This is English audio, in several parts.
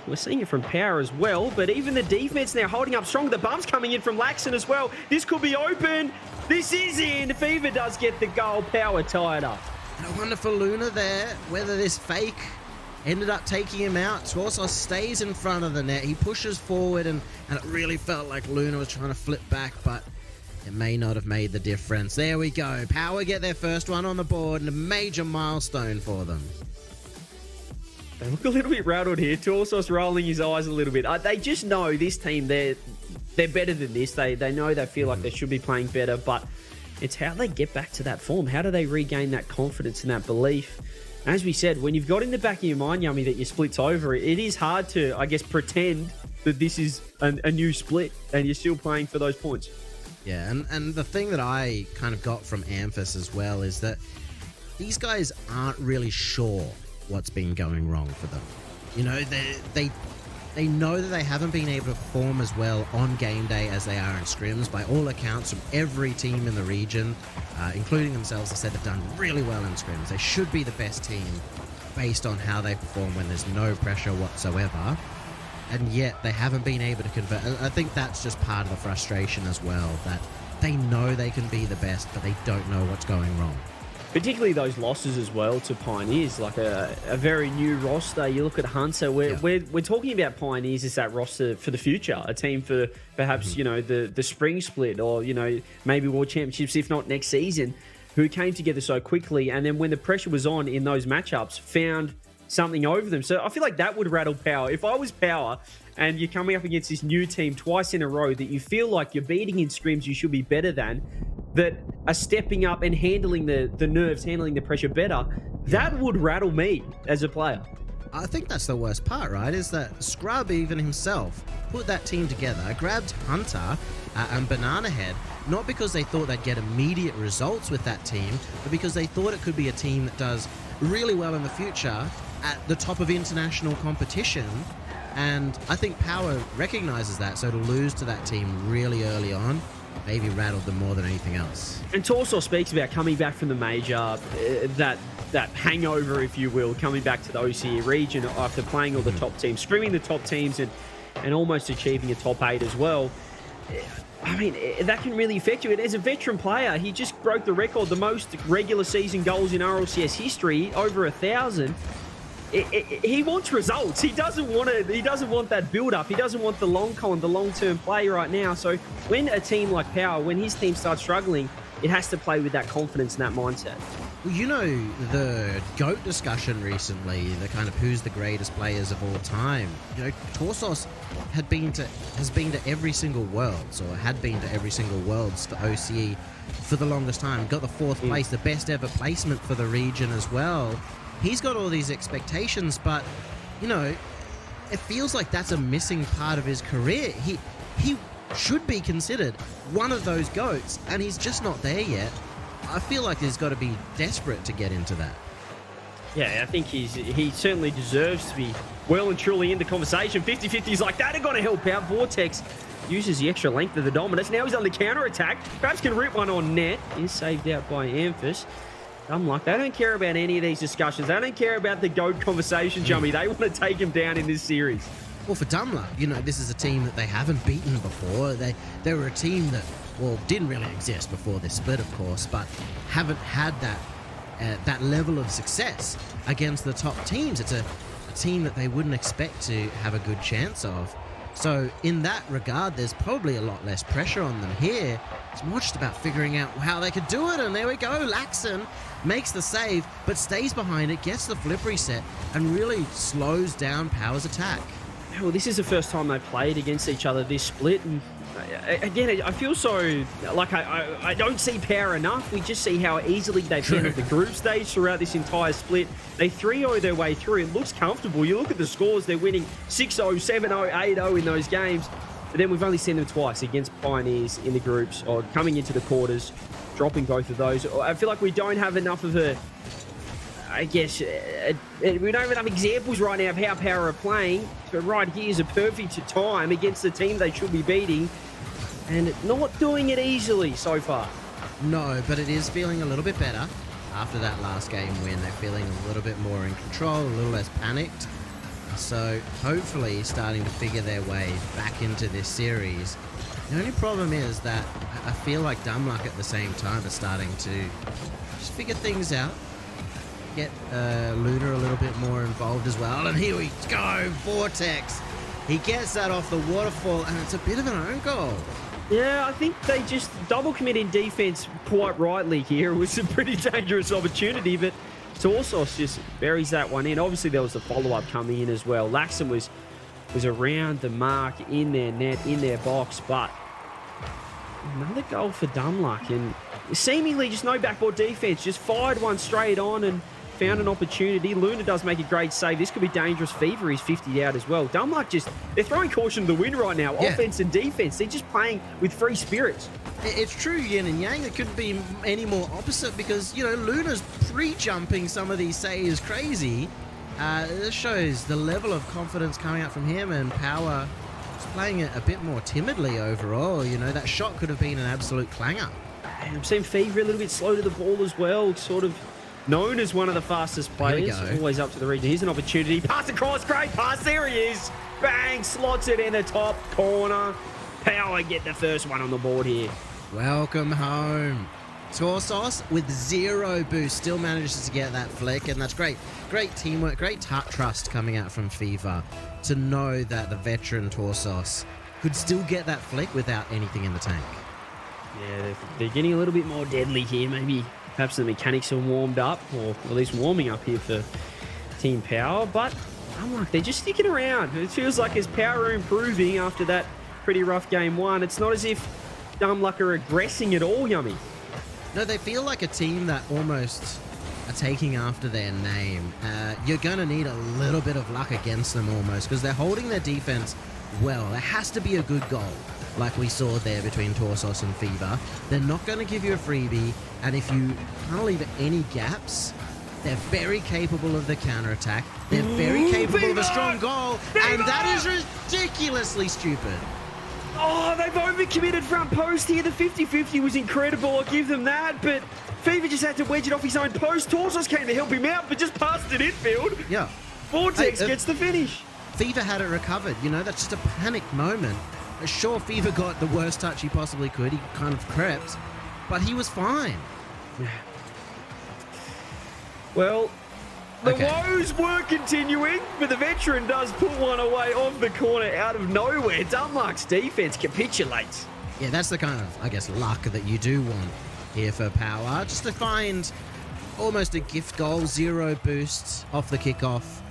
We're seeing it from Power as well, but even the defense now holding up strong. The bumps coming in from Laxon as well. This could be open. This is in. Fever does get the goal. Power tied up. And I wonder for Luna there, whether this fake ended up taking him out. Torsos stays in front of the net. He pushes forward, and it really felt like Luna was trying to flip back, but it may not have made the difference. There we go. Power get their first one on the board, and a major milestone for them. They look a little bit rattled here. Torsos rolling his eyes a little bit. They just know this team, they're better than this. They know they feel like they should be playing better, but it's how they get back to that form. How do they regain that confidence and that belief? As we said, when you've got in the back of your mind, Yummy, that your split's over, it is hard to, I guess, pretend that this is a new split and you're still playing for those points. Yeah, and the thing that I kind of got from Amphis as well is that these guys aren't really sure what's been going wrong for them. You know, they know that they haven't been able to perform as well on game day as they are in scrims. By all accounts, from every team in the region, including themselves, have said they've done really well in scrims. They should be the best team based on how they perform when there's no pressure whatsoever. And yet they haven't been able to convert. I think that's just part of the frustration as well, that they know they can be the best, but they don't know what's going wrong. Particularly those losses as well to Pioneers, like a very new roster. You look at Hunter, we're talking about Pioneers as that roster for the future, a team for perhaps, you know, the spring split or, you know, maybe World Championships, if not next season, who came together so quickly. And then when the pressure was on in those matchups, found something over them. So I feel like that would rattle Power. If I was Power and you're coming up against this new team twice in a row that you feel like you're beating in scrims you should be better than, that are stepping up and handling the nerves, handling the pressure better, that would rattle me as a player. I think that's the worst part, right? Is that Scrub even himself put that team together, grabbed Hunter and Banana Head, not because they thought they'd get immediate results with that team, but because they thought it could be a team that does really well in the future at the top of international competition. And I think Power recognizes that, so to lose to that team really early on maybe rattled them more than anything else. And Torso speaks about coming back from the major, that hangover, if you will, coming back to the OCE region after playing all the top teams, scrimming the top teams and almost achieving a top 8 as well. I mean, that can really affect you. And as a veteran player, he just broke the record, the most regular season goals in Rlcs history, over 1,000. He wants results. He doesn't want that build-up. He doesn't want the long con, the long-term play right now. So when a team like Power, when his team starts struggling, it has to play with that confidence and that mindset. Well, you know, the GOAT discussion recently, the kind of who's the greatest players of all time. You know, Torsos has been to every single Worlds, or had been to every single Worlds for OCE for the longest time. Got the 4th place, the best ever placement for the region as well. He's got all these expectations, but, you know, it feels like that's a missing part of his career. He should be considered one of those GOATs, and he's just not there yet. I feel like he's got to be desperate to get into that. Yeah, I think he certainly deserves to be well and truly in the conversation. 50-50s like that are going to help out. Vortex uses the extra length of the dominance. Now he's on the counter-attack. Perhaps can rip one on net. Is saved out by Amphis. I'm like, they don't care about any of these discussions. They don't care about the GOAT conversation, Jummy. They want to take him down in this series. Well, for Dumler, you know, this is a team that they haven't beaten before. They were a team that, well, didn't really exist before this split, of course, but haven't had that level of success against the top teams. It's a team that they wouldn't expect to have a good chance of. So in that regard, there's probably a lot less pressure on them here. It's more just about figuring out how they could do it, and there we go. Laxon makes the save, but stays behind it, gets the flip reset, and really slows down Power's attack. Well, this is the first time they've played against each other this split, and again, I feel so like I don't see Power enough. We just see how easily they've handled the group stage throughout this entire split. They 3-0 their way through. It looks comfortable. You look at the scores, they're winning 6-0, 7-0, 8-0 in those games. But then we've only seen them twice against Pioneers in the groups, or coming into the quarters, dropping both of those. I feel like we don't have enough of a, I guess, we don't have enough examples right now of how Power are playing. But right here is a perfect time against the team they should be beating, and not doing it easily so far. No, but it is feeling a little bit better after that last game win. They're feeling a little bit more in control, a little less panicked. So hopefully starting to figure their way back into this series. The only problem is that I feel like Dumluck at the same time is starting to just figure things out. Get Luna a little bit more involved as well. And here we go, Vortex. He gets that off the waterfall, and it's a bit of an own goal. Yeah, I think they just double commit in defense quite rightly here. It was a pretty dangerous opportunity, but Torsos just buries that one in. Obviously, there was the follow-up coming in as well. Laxon was around the mark in their net, in their box, but another goal for Dumluck, and seemingly just no backboard defense. Just fired one straight on and found an opportunity. Luna does make a great save. This could be dangerous. Fever is 50 out as well. Dumluck they're throwing caution to the wind right now. Yeah. Offense and defense. They're just playing with free spirits. It's true, yin and yang. It couldn't be any more opposite because, you know, Luna's pre-jumping some of these saves crazy. This shows the level of confidence coming out from him, and Power is playing it a bit more timidly overall. You know, that shot could have been an absolute clanger. And I'm seeing Fever a little bit slow to the ball as well. Sort of known as one of the fastest players. Always up to the region. Here's an opportunity. Pass across. Great pass. There he is. Bang. Slots it in the top corner. Power get the first one on the board here. Welcome home. Torsos with 0 boost still manages to get that flick, and that's great. Great teamwork, great trust coming out from Fever to know that the veteran Torsos could still get that flick without anything in the tank. Yeah, they're getting a little bit more deadly here. Maybe perhaps the mechanics are warmed up, or at least warming up here for Team Power, but they're just sticking around. It feels like as Power are improving after that pretty rough game one, it's not as if Dumluck are aggressing at all, Yummy. No, they feel like a team that almost are taking after their name. You're going to need a little bit of luck against them almost, because they're holding their defense well. There has to be a good goal, like we saw there between Torsos and Fever. They're not going to give you a freebie, and if you can't leave any gaps, they're very capable of the counterattack. They're very capable of a strong goal, and that is ridiculously stupid. Oh, they've overcommitted front post here. The 50-50 was incredible. I'll give them that. But Fever just had to wedge it off his own post. Torsos came to help him out, but just passed it infield. Yeah. Vortex gets the finish. Fever had it recovered. You know, that's just a panic moment. Sure, Fever got the worst touch he possibly could. He kind of crept, but he was fine. Well, the woes were continuing, but the veteran does put one away off the corner out of nowhere. Dumluck's defense capitulates. Yeah, that's the kind of, I guess, luck that you do want here for Power. Just to find almost a gift goal, 0 boosts off the kickoff.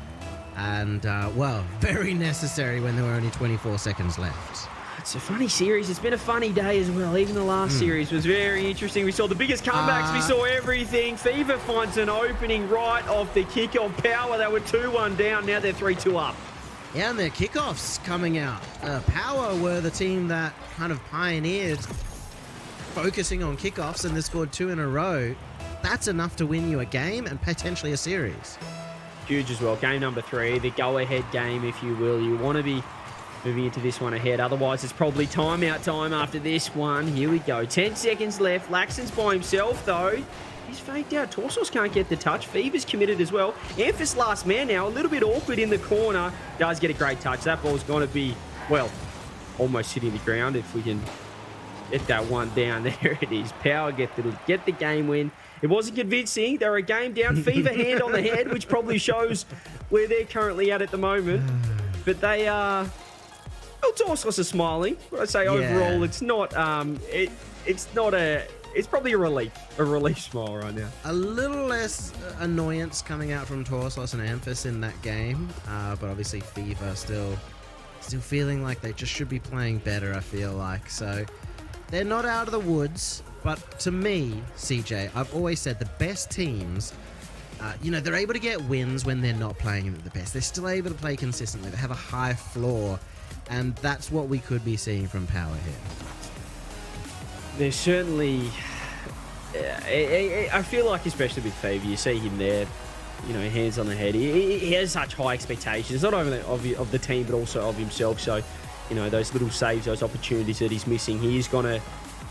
And, well, very necessary when there were only 24 seconds left. It's a funny series. It's been a funny day as well. Even the last series was very interesting. We saw the biggest comebacks. We saw everything. Fever finds an opening right off the kickoff. Power, they were 2-1 down. Now they're 3-2 up. Yeah, and their kickoffs coming out. Power were the team that kind of pioneered focusing on kickoffs, and they scored 2 in a row. That's enough to win you a game and potentially a series. Huge as well. Game number 3, the go-ahead game, if you will. You want to be moving into this one ahead. Otherwise, it's probably timeout time after this one. Here we go. 10 seconds left. Laxon's by himself, though. He's faked out. Torsos can't get the touch. Fever's committed as well. Amphis last man now. A little bit awkward in the corner. Does get a great touch. That ball's going to be, well, almost hitting the ground if we can get that one down. There it is. Power get the game win. It wasn't convincing. They're a game down. Fever hand on the head, which probably shows where they're currently at the moment. But they are... Well, Torsos are smiling. But I'd say overall, it's not. It's probably a relief smile right now. A little less annoyance coming out from Torsos and Amphis in that game, but obviously Fever still feeling like they just should be playing better. I feel like so they're not out of the woods. But to me, CJ, I've always said the best teams. They're able to get wins when they're not playing at the best. They're still able to play consistently. They have a high floor. And that's what we could be seeing from Power here. There's certainly... I feel like, especially with Fever, you see him there, hands on the head. He has such high expectations, not only of the team, but also of himself. So, those little saves, those opportunities that he's missing, he's going to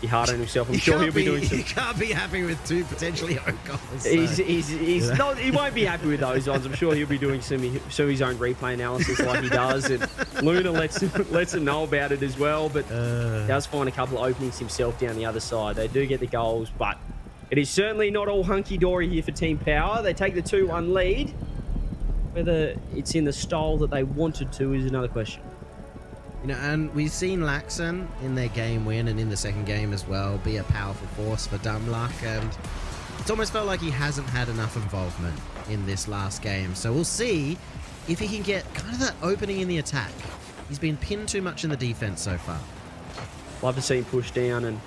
be hard on himself. I'm sure he'll be doing some... You can't be happy with 2 potentially own goals. So. He's not, he won't be happy with those odds. I'm sure he'll be doing some of his own replay analysis like he does. And Luna lets him know about it as well. But does find a couple of openings himself down the other side. They do get the goals, but it is certainly not all hunky-dory here for Team Power. They take the 2-1 lead. Whether it's in the style that they wanted to is another question. You know, and we've seen Laxon in their game win and in the second game as well be a powerful force for Dumbluck, and it's almost felt like he hasn't had enough involvement in this last game. So we'll see if he can get kind of that opening in the attack. He's been pinned too much in the defense so far. Love to see him push down and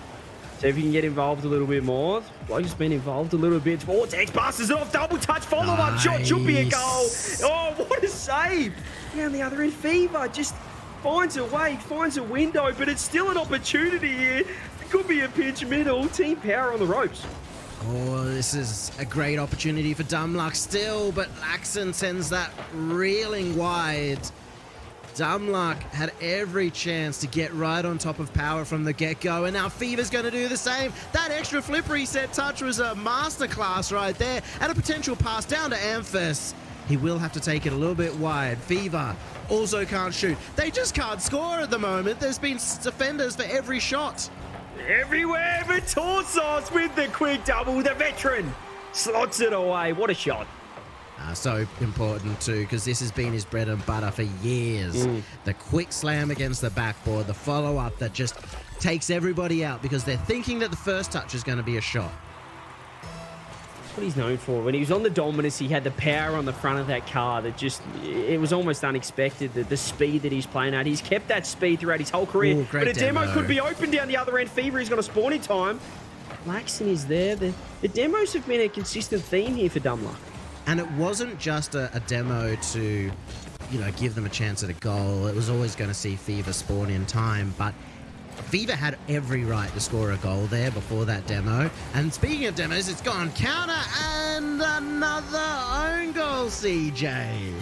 see if he can get involved a little bit more. Bloke's been involved a little bit. Vortex passes it off, double touch, follow-up shot, should be a goal. Oh, what a save. Down the other end, Fever just finds a way, finds a window, but it's still an opportunity here. It could be a pinch middle. Team Power on the ropes. Oh, this is a great opportunity for Dumbluck still, but Laxon sends that reeling wide. Dumbluck had every chance to get right on top of Power from the get-go, and now Fever's going to do the same. That extra flip reset touch was a masterclass right there, and a potential pass down to Amphis. He will have to take it a little bit wide. Fever also can't shoot. They just can't score at the moment. There's been defenders for every shot. Everywhere but Torsos with the quick double. The veteran slots it away. What a shot. So important too, because this has been his bread and butter for years. The quick slam against the backboard, the follow-up that just takes everybody out because they're thinking that the first touch is going to be a shot. That's what he's known for. When he was on the Dominus, he had the power on the front of that car that just, it was almost unexpected, the speed that he's playing at. He's kept that speed throughout his whole career. Ooh, but a demo could be open down the other end. Fever is going to spawn in time. Laxon is there. The demos have been a consistent theme here for Dumbluck. And it wasn't just a demo to, you know, give them a chance at a goal. It was always going to see Fever spawn in time, but Fever had every right to score a goal there before that demo. And speaking of demos, it's gone counter and another own goal, CJ.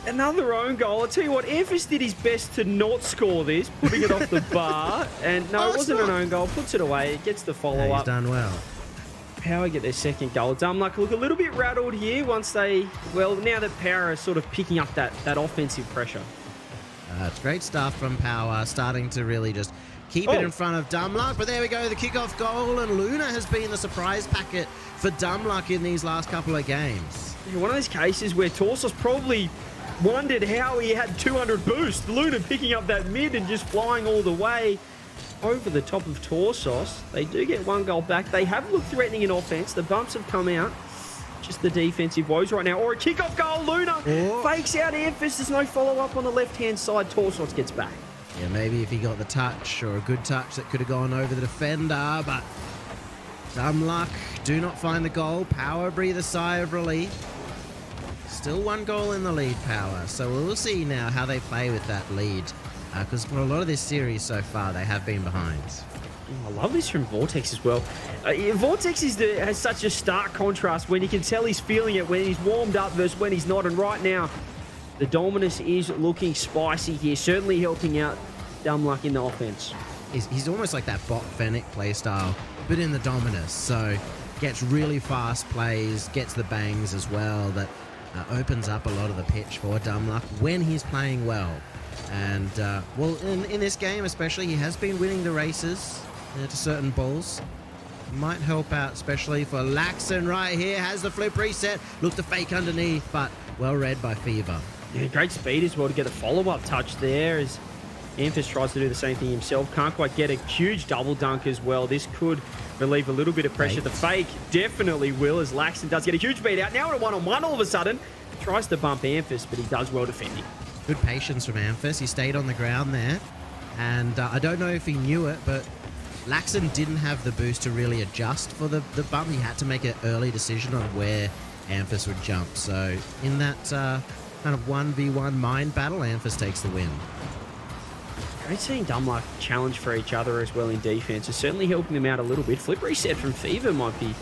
Another own goal. I'll tell you what, Amphis did his best to not score this, putting it off the bar. And no, it wasn't an own goal. Puts it away. It gets the follow-up. Yeah, he's done well. Power get their second goal. Dumbluck look a little bit rattled here once they, well, now that Power is sort of picking up that offensive pressure. It's great stuff from Power, starting to really just keep it in front of Dumbluck. But there we go, the kickoff goal, and Luna has been the surprise packet for Dumbluck in these last couple of games. One of those cases where Torsos probably wondered how he had 200 boost. Luna picking up that mid and just flying all the way over the top of Torsos. They do get one goal back. They have looked threatening in offense. The bumps have come out. Just the defensive woes right now. Or a kickoff goal. Luna fakes out Amphis. There's no follow-up on the left-hand side. Torsos gets back. Yeah, maybe if he got the touch or a good touch that could have gone over the defender, but Dumbluck do not find the goal. Power breathe a sigh of relief. Still one goal in the lead, Power. So we'll see now how they play with that lead. Because for a lot of this series so far, they have been behind. I love this from Vortex as well. Vortex has such a stark contrast when you can tell he's feeling it when he's warmed up versus when he's not. And right now, the Dominus is looking spicy here, certainly helping out Dumbluck in the offense. He's almost like that bot Fennec playstyle, but in the Dominus. So gets really fast plays, gets the bangs as well. That opens up a lot of the pitch for Dumbluck when he's playing well. And, well, in this game especially, he has been winning the races to certain balls. Might help out, especially for Laxon right here. Has the flip reset. Look to fake underneath, but well read by Fever. Yeah, great speed as well to get a follow-up touch there as Amphis tries to do the same thing himself. Can't quite get a huge double dunk as well. This could relieve a little bit of pressure. The fake definitely will as Laxon does get a huge beat out. Now at a one-on-one all of a sudden. Tries to bump Amphis, but he does well defending. Good patience from Amphis. He stayed on the ground there. And I don't know if he knew it, but Laxon didn't have the boost to really adjust for the bump. He had to make an early decision on where Amphis would jump. So in that kind of 1v1 mind battle, Amphis takes the win. Great seeing Dumbluck challenge for each other as well in defense. It's certainly helping them out a little bit. Flip reset from Fever might be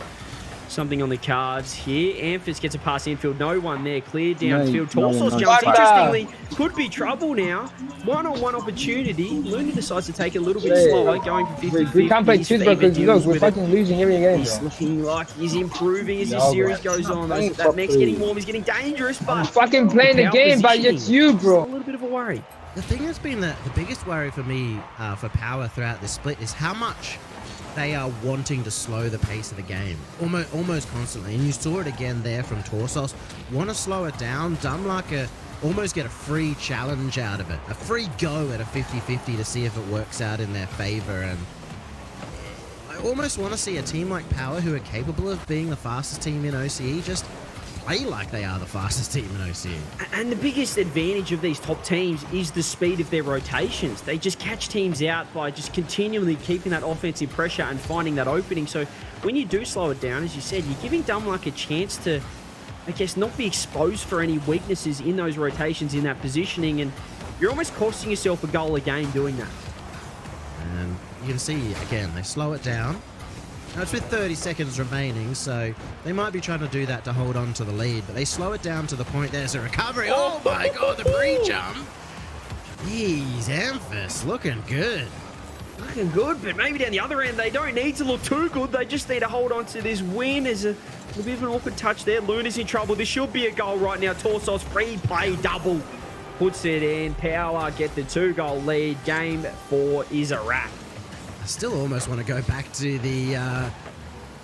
something on the cards here. Amphis gets a pass infield. No one there. Clear downfield. No, Torsos no, jumps. no. Interestingly, could be trouble now. One-on-one opportunity. Luna decides to take it a little bit Yeah. slower, going for 50-50. We can't play twos because look, we're fucking losing every game. He's looking like he's improving as No, this series bro. goes on. Playing That neck's getting properly. warm. He's getting dangerous, but Fucking playing the power game, but positioning. it's you, bro. A little bit of a worry. The thing that's been the biggest worry for me for Power throughout this split is how much they are wanting to slow the pace of the game, almost constantly. And you saw it again there from Torsos. Want to slow it down. Dumluck almost get a free challenge out of it, a free go at a 50-50 to see if it works out in their favor. And I almost want to see a team like Power, who are capable of being the fastest team in OCE, just play like they are the fastest team in OCE. And the biggest advantage of these top teams is the speed of their rotations. They just catch teams out by just continually keeping that offensive pressure and finding that opening. So when you do slow it down, as you said, you're giving Dumluck a chance to, I guess, not be exposed for any weaknesses in those rotations, in that positioning, and you're almost costing yourself a goal a game doing that. And you can see, again, they slow it down. Now, it's with 30 seconds remaining, so they might be trying to do that to hold on to the lead, but they slow it down to the point there's a recovery. Oh my god, the pre-jump! Jeez, Amphis, looking good. Looking good, but maybe down the other end, they don't need to look too good. They just need to hold on to this win. There's a bit of an awkward touch there. Luna's in trouble. This should be a goal right now. Torsos free play double. Puts it in. Power get the 2-goal lead. Game 4 is a wrap. I still almost want to go back to the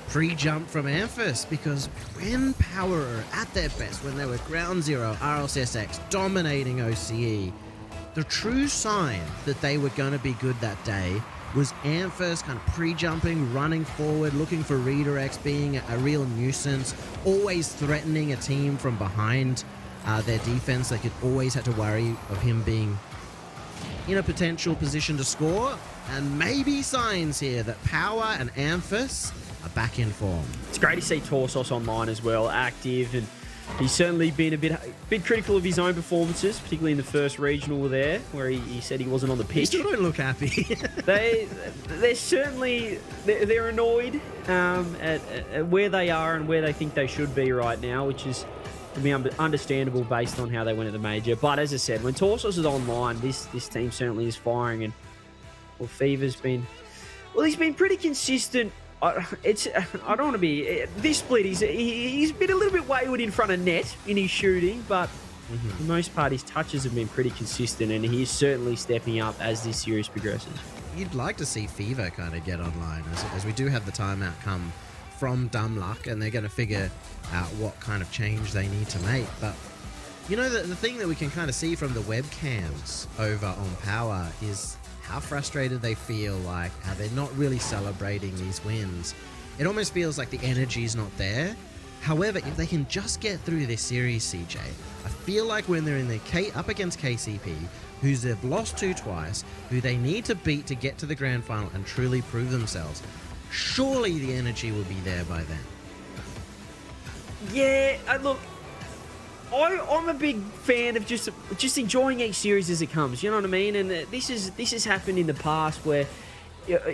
pre-jump from Amphis, because when Power are at their best, when they were ground zero, RLCSX dominating OCE, the true sign that they were going to be good that day was Amphis kind of pre-jumping, running forward, looking for redirects, being a real nuisance, always threatening a team from behind their defense. They could always have to worry of him being in a potential position to score. And maybe signs here that Power and Amphis are back in form. It's great to see Torsos online as well, active, and he's certainly been a bit critical of his own performances, particularly in the first regional there, where he said he wasn't on the pitch. He still don't look happy. They're certainly they're annoyed at where they are and where they think they should be right now, which is to be understandable based on how they went at the major. But as I said, when Torsos is online, this team certainly is firing. And well, Fever's been, he's been pretty consistent. I don't want to be this split. He's been a little bit wayward in front of net in his shooting, but for the most part, his touches have been pretty consistent, and he's certainly stepping up as this series progresses. You'd like to see Fever kind of get online, as we do have the timeout come from Dumluck, and they're going to figure out what kind of change they need to make. But you know, the thing that we can kind of see from the webcams over on Power is how frustrated they feel, like how they're not really celebrating these wins. It almost feels like the energy's not there. However, if they can just get through this series, CJ, I feel like when they're in the up against KCP, who's they've lost to twice, who they need to beat to get to the grand final and truly prove themselves, surely the energy will be there by then. Yeah, look, I'm a big fan of just enjoying each series as it comes. You know what I mean? And this has happened in the past where,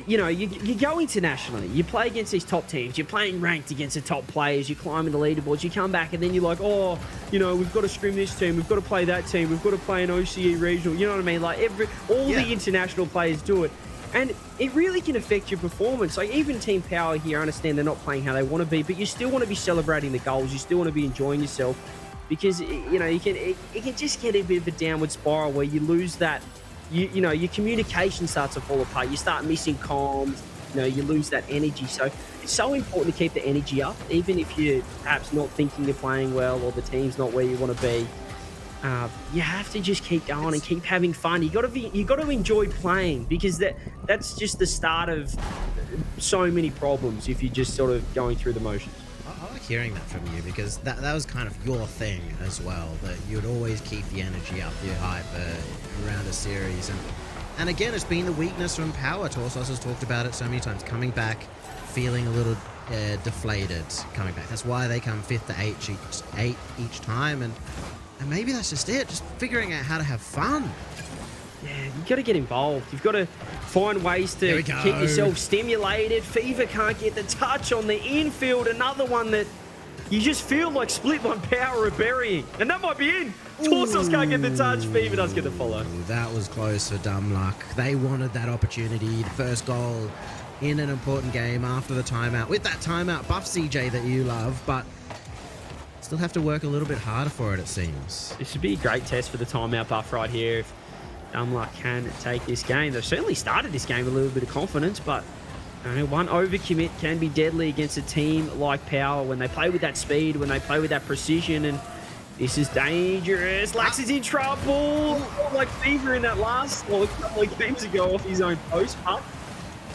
you know, you go internationally, you play against these top teams, you're playing ranked against the top players, you climb in the leaderboards, you come back and then you're like, oh, you know, we've got to scrim this team, we've got to play that team, we've got to play an OCE regional. You know what I mean? Like the international players do it. And it really can affect your performance. Like, even Team Power here, I understand they're not playing how they want to be, but you still want to be celebrating the goals. You still want to be enjoying yourself, because, you know, it can just get a bit of a downward spiral where you lose that, you know, your communication starts to fall apart. You start missing comms, you know, you lose that energy. So it's so important to keep the energy up, even if you're perhaps not thinking you're playing well or the team's not where you want to be. You have to just keep going and keep having fun. You got to enjoy playing, because that's just the start of so many problems if you're just sort of going through the motions. I like hearing that from you, because that was kind of your thing as well, that you would always keep the energy up, the hype around a series. And again, it's been the weakness from Power. Torsos has talked about it so many times, coming back feeling a little deflated coming back. That's why they come 5th to 8 each time. And maybe that's just it, just figuring out how to have fun. Yeah, you've got to get involved. You've got to find ways to keep yourself stimulated. Fever can't get the touch on the infield. Another one that you just feel like Split One Power are burying. And that might be in. Torsos can't get the touch. Fever does get the follow. That was close for Dumb Luck. They wanted that opportunity. The first goal in an important game after the timeout. With that timeout buff, CJ, that you love, but still have to work a little bit harder for it, it seems. This should be a great test for the timeout buff right here. If Dumb Luck can take this game. They've certainly started this game with a little bit of confidence, but one overcommit can be deadly against a team like Power when they play with that speed, when they play with that precision, and this is dangerous. Lax is in trouble. Like Fever in that last a couple of games ago off his own post. But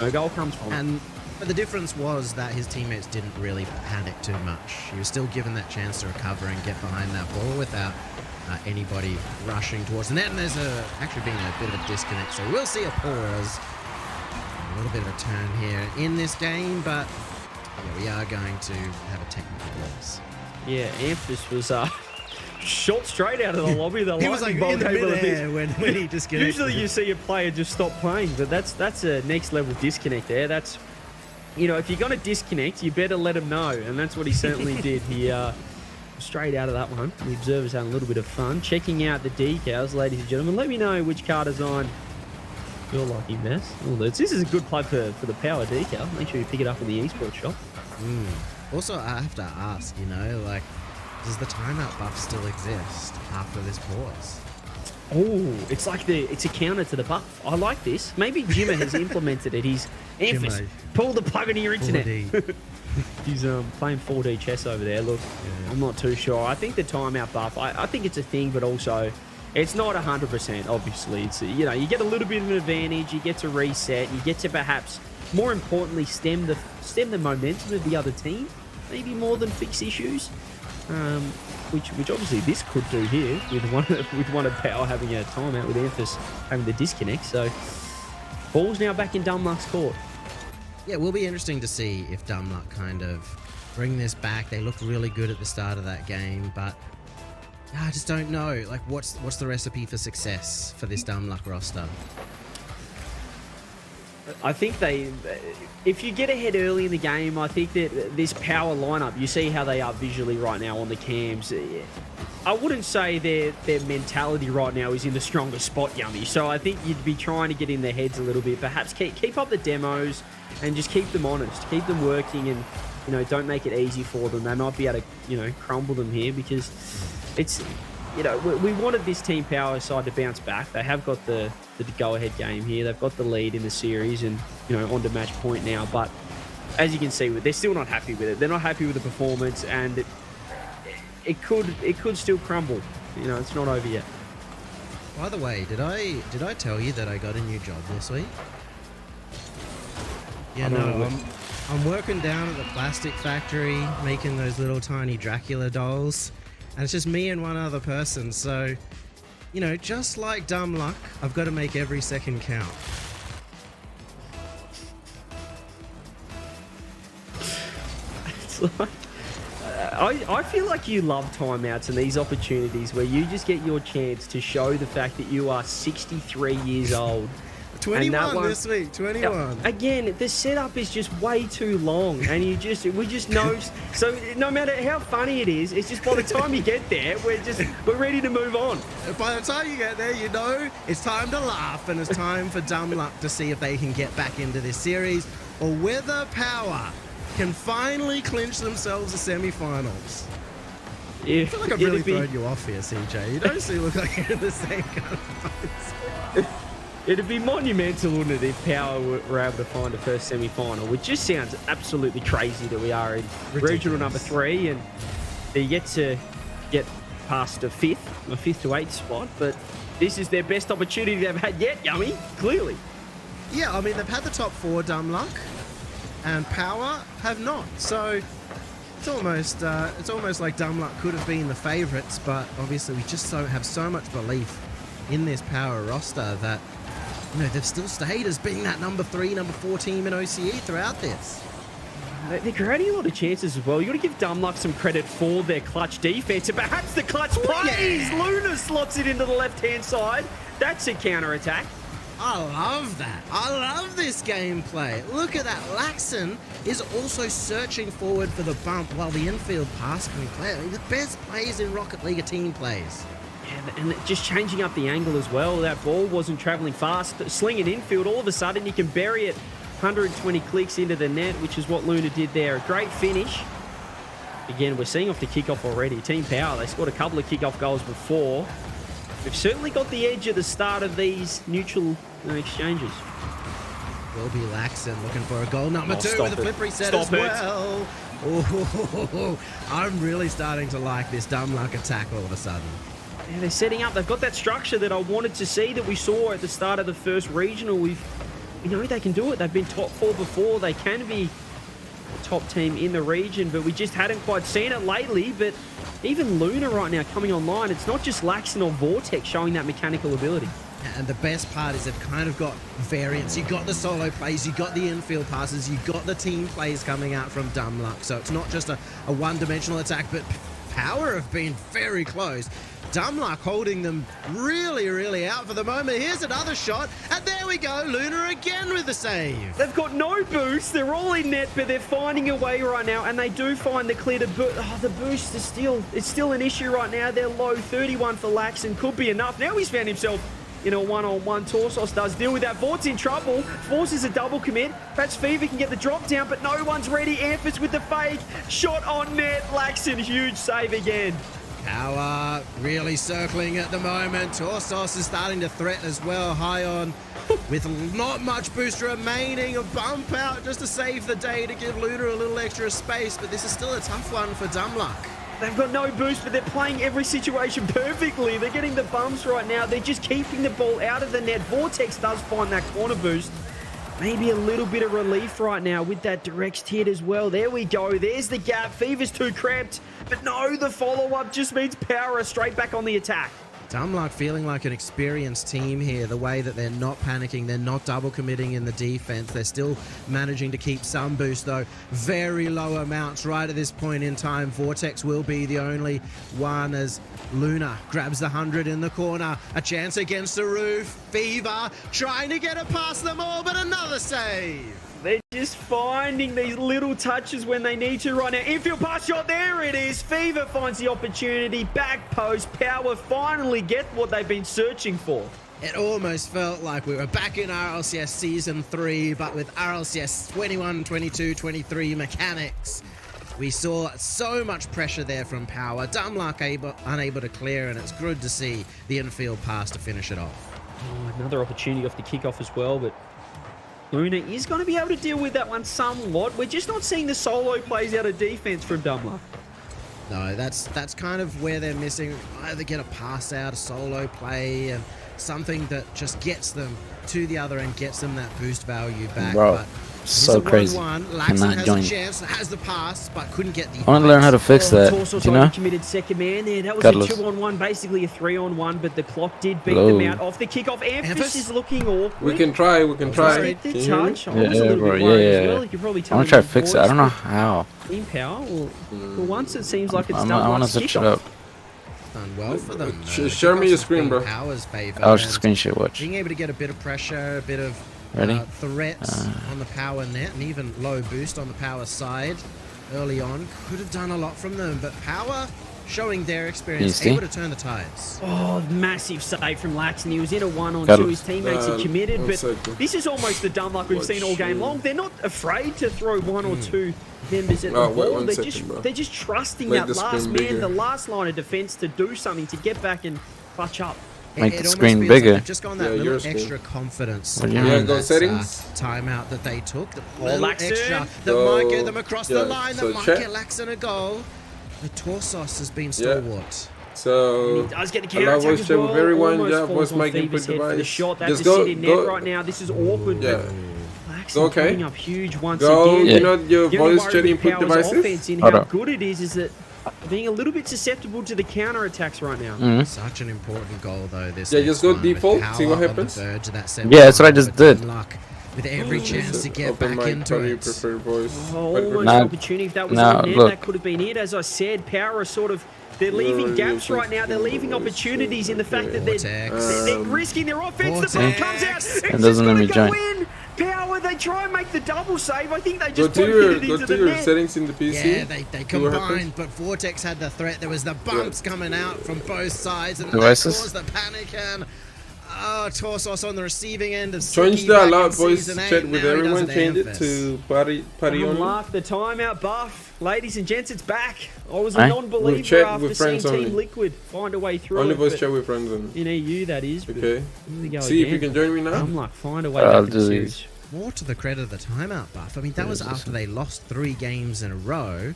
no goal comes from it. But the difference was that his teammates didn't really panic too much. He was still given that chance to recover and get behind that ball without anybody rushing towards the net. And there's actually been a bit of a disconnect, so we'll see a pause. A little bit of a turn here in this game, but yeah, we are going to have a technical pause. Yeah, Amphis was shot straight out of the lobby. He was like in the midair when he disconnected. Usually you see a player just stop playing, but that's a next level disconnect there. That's, you know, if you're going to disconnect, you better let him know, and that's what he certainly did. He straight out of that one. The observers had a little bit of fun checking out the decals, ladies and gentlemen. Let me know which car design you're lucky mess. Oh, this is a good plug for the Power decal. Make sure you pick it up in the esports shop. Also, I have to ask, you know, like, does the timeout buff still exist after this pause? Oh, it's like it's a counter to the buff. I like this. Maybe Jimmer has implemented it. He's Amphis, pull the plug into your internet. He's playing 4D chess over there. Look, yeah. I'm not too sure. I think the timeout buff, I think it's a thing, but also it's not 100%, obviously. It's, you know, you get a little bit of an advantage, you get to reset, you get to perhaps, more importantly, stem the momentum of the other team, maybe more than fix issues, which obviously this could do here with one of Power having a timeout, with Amphis having the disconnect. So ball's now back in Dumb Luck's court. Yeah, it will be interesting to see if Dumb Luck kind of bring this back. They looked really good at the start of that game, but I just don't know. Like, what's the recipe for success for this Dumb Luck roster? I think if you get ahead early in the game, I think that this Power lineup, you see how they are visually right now on the cams. I wouldn't say their mentality right now is in the strongest spot, Yummy. So I think you'd be trying to get in their heads a little bit. Perhaps keep up the demos and just keep them honest, keep them working, and, you know, don't make it easy for them. They might be able to, you know, crumble them here, because it's, you know, we wanted this Team Power side to bounce back. They have got the go-ahead game here. They've got the lead in the series and, you know, on to match point now. But as you can see, they're still not happy with it. They're not happy with the performance, and it could still crumble. You know, it's not over yet. By the way, did I tell you that I got a new job this week? Yeah, no, I'm working down at the plastic factory, making those little tiny Dracula dolls, and it's just me and one other person. So, you know, just like Dumb Luck, I've got to make every second count. It's like, I feel like you love timeouts and these opportunities where you just get your chance to show the fact that you are 63 years old. 21 this week, 21. Again, the setup is just way too long, and we just know. So no matter how funny it is, it's just by the time you get there, we're ready to move on. By the time you get there, you know it's time to laugh, and it's time for Dumb Luck to see if they can get back into this series, or whether Power can finally clinch themselves the semi-finals. Yeah, I feel like I've really thrown you off here, CJ. You don't seem look like you're in the same kind of place. It'd be monumental, wouldn't it, if Power were able to find a first semi-final, which just sounds absolutely crazy that we are in regional number 3, and they get to get past a fifth to 8th spot, but this is their best opportunity they've had yet, Yummy, clearly. Yeah, I mean, they've had the top 4, Dumb Luck, and Power have not. So it's almost like Dumb Luck could have been the favourites, but obviously we just have so much belief in this Power roster that, you know, they've still stayed as being that number 3, number 4 team in OCE throughout this. They're creating a lot of chances as well. You got to give Dumluck some credit for their clutch defense, and perhaps the clutch plays. Yeah. Luna slots it into the left-hand side. That's a counter-attack. I love that. I love this gameplay. Look at that. Laxon is also searching forward for the bump while the infield pass can be played. I mean, the best plays in Rocket League are team plays. Yeah, and just changing up the angle as well. That ball wasn't traveling fast. Sling it infield. All of a sudden, you can bury it 120 clicks into the net, which is what Luna did there. A great finish. Again, we're seeing off the kickoff already. Team Power, they scored a couple of kickoff goals before. They've certainly got the edge at the start of these neutral exchanges. Will be Laxon looking for a goal number 2 with a flip reset Stop as well. Oh, I'm really starting to like this Dumluck attack all of a sudden. Yeah, they're setting up. They've got that structure that I wanted to see that we saw at the start of the first regional. We know they can do it. They've been top 4 before. They can be the top team in the region, but we just hadn't quite seen it lately. But even Luna right now coming online, it's not just Laxon or Vortex showing that mechanical ability. And the best part is they've kind of got variance. You've got the solo plays, you've got the infield passes, you've got the team plays coming out from Dumluck. So it's not just a one-dimensional attack, but Power have been very close. Dumluck holding them really, really out for the moment. Here's another shot, and there we go. Luna again with the save. They've got no boost. They're all in net, but they're finding a way right now, and they do find the clear to boost. Oh, the boost is still an issue right now. They're low. 31 for Laxon could be enough. Now he's found himself in a one-on-one. Torsos does deal with that. Vort's in trouble. Forces a double commit. Perhaps Fever can get the drop down, but no one's ready. Amphis with the fake. Shot on net. Laxon, huge save again. Power really circling at the moment. Torsos is starting to threaten as well. High on with not much boost remaining. A bump out just to save the day to give Luna a little extra space, but this is still a tough one for Dumluck. They've got no boost, but they're playing every situation perfectly. They're getting the bumps right now. They're just keeping the ball out of the net. Vortex does find that corner boost. Maybe a little bit of relief right now with that direct hit as well. There we go. There's the gap. Fever's too cramped. But no, the follow-up just means Power straight back on the attack. Dumluck feeling like an experienced team here, the way that they're not panicking, they're not double committing in the defense. They're still managing to keep some boost, though. Very low amounts right at this point in time. Vortex will be the only one as Luna grabs the 100 in the corner. A chance against the roof. Fever trying to get it past them all, but another save. They're just finding these little touches when they need to right now. Infield pass shot, there it is. Fever finds the opportunity. Back post. Power finally get what they've been searching for. It almost felt like we were back in RLCS Season 3, but with RLCS 21, 22, 23 mechanics. We saw so much pressure there from Power. Dumluck unable to clear, and it's good to see the infield pass to finish it off. Oh, another opportunity off the kickoff as well, but Luna is going to be able to deal with that one somewhat. We're just not seeing the solo plays out of defense from Dumluck. No, that's kind of where they're missing. Either get a pass out, a solo play, and something that just gets them to the other end, gets them that boost value back. Bro, but so crazy. Laxon has a chance, has the pass, but couldn't get the. I want to learn how to fix that. You know? Committed second man there. That was Godless. a 2-on-1, basically a 3-on-1, but the clock did beat them out off the kickoff. Amphis is looking awkward. We can try. We can try. The Can you touch. hear me? I was a little bit worried as well. You could probably I tell want to try to me fix it. I don't know how. Team Power. Well, for once it seems like it's I done want like to switch it kickoff. up. Done well for them. Share me your screen, bro. Power's favor. I'll just screenshot watch. Being able to get a bit of pressure, a bit of Ready? Threats on the Power net, and even low boost on the Power side early on. Could have done a lot from them, but Power showing their experience, able to turn the tides. Oh, massive save from Laxon. He was in a 1-on-2. His teammates are committed, but this is almost the Dumluck we've seen all game long. They're not afraid to throw 1 or 2 members at the ball. They're just trusting that last man, the last line of defense to do something, to get back and clutch up. Make the screen bigger. Like just gone that little extra confidence. Go settings. Timeout that they took. The Laxon. extra that might get them across the line. That might get Laxon a goal. The Torsos has been stalwart. So, he does get the counter attack as well. everyone. Almost Yeah, falls was on making Fever's head for the shot. That's Just a sit in net right now. This is awkward. Yeah. Laxon Okay. coming up huge once Go, again. you know your The only voice chat worry with input Power's devices. offense in how good it is that being a little bit susceptible to the counter attacks right now. Such an important goal though. This just go one, default, with see what Power on the happens. verge of that Yeah, that's what I just did. Luck with every chance to get Open back mic, into how do you it. prefer, boys? Almost Nah, an opportunity. If that was nah, on net, look. that could have been it. As I said, Power are sort of... They're You're leaving already gaps right now. They're using leaving voice opportunities in the fact that Vortex. they're risking their offense. The ball comes out. Vortex. It's It just doesn't let going me to go join. in. Power, they try and make the double save. I think they Go just to put your it into the net. settings in the PC. Yeah, they See what combined, happens. but Vortex had the threat. There was the bumps coming out from both sides, and that Devices? caused the panic. And Torsos on the receiving end of Change Suki the back in allowed voice Season 8. chat with Now he everyone. does Change it Amphis. to party only. Unlock the timeout buff. Ladies and gents, it's back. I was a Aye. We'll non-believer chat after with seeing friends Team only. Liquid find a way through Only it. voice but chat with friends only. in EU, that is. But Okay. Here we go See if again. you can join me now. Unlock, find a way I'll back in do the these. series. More to the credit of the timeout buff. I mean, that was after they lost 3 games in a row,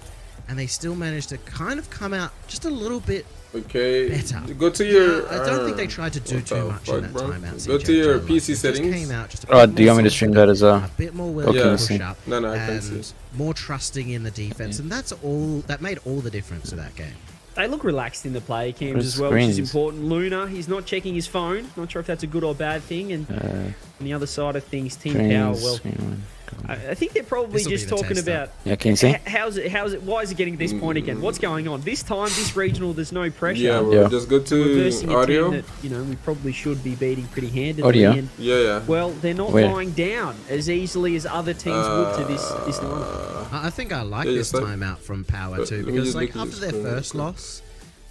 and they still managed to kind of come out just a little bit Okay. better. Go to your. I don't think they tried to do what too the much in fuck, that bro? timeout. Go CJ to your Joe. PC Like, it just settings. came out just a Oh, bit do you want me more to stream that as well? a bit more willing Okay. to push Yeah. up, No, I can and see. more trusting in the defense, and that's all. That made all the difference to that game. They look relaxed in the play cams Where's as well, which is screens? important. Luna, he's not checking his phone. Not sure if that's a good or bad thing. And on the other side of things, Team Power, Screens, well, screen one. I think they're probably This'll be just the talking tester. about Yeah, can you see? how's it, why is it getting to this point again? What's going on? This time, this regional, there's no pressure. Yeah, Yeah. well, just go We're versing to a audio. team that, we probably should be beating pretty handedly. Audio? And, Yeah. well, they're not Where? lying down as easily as other teams would to this lineup. I think I like Yeah, this just like- timeout from Power But too, let me because just like look at after this their screen first real quick. loss,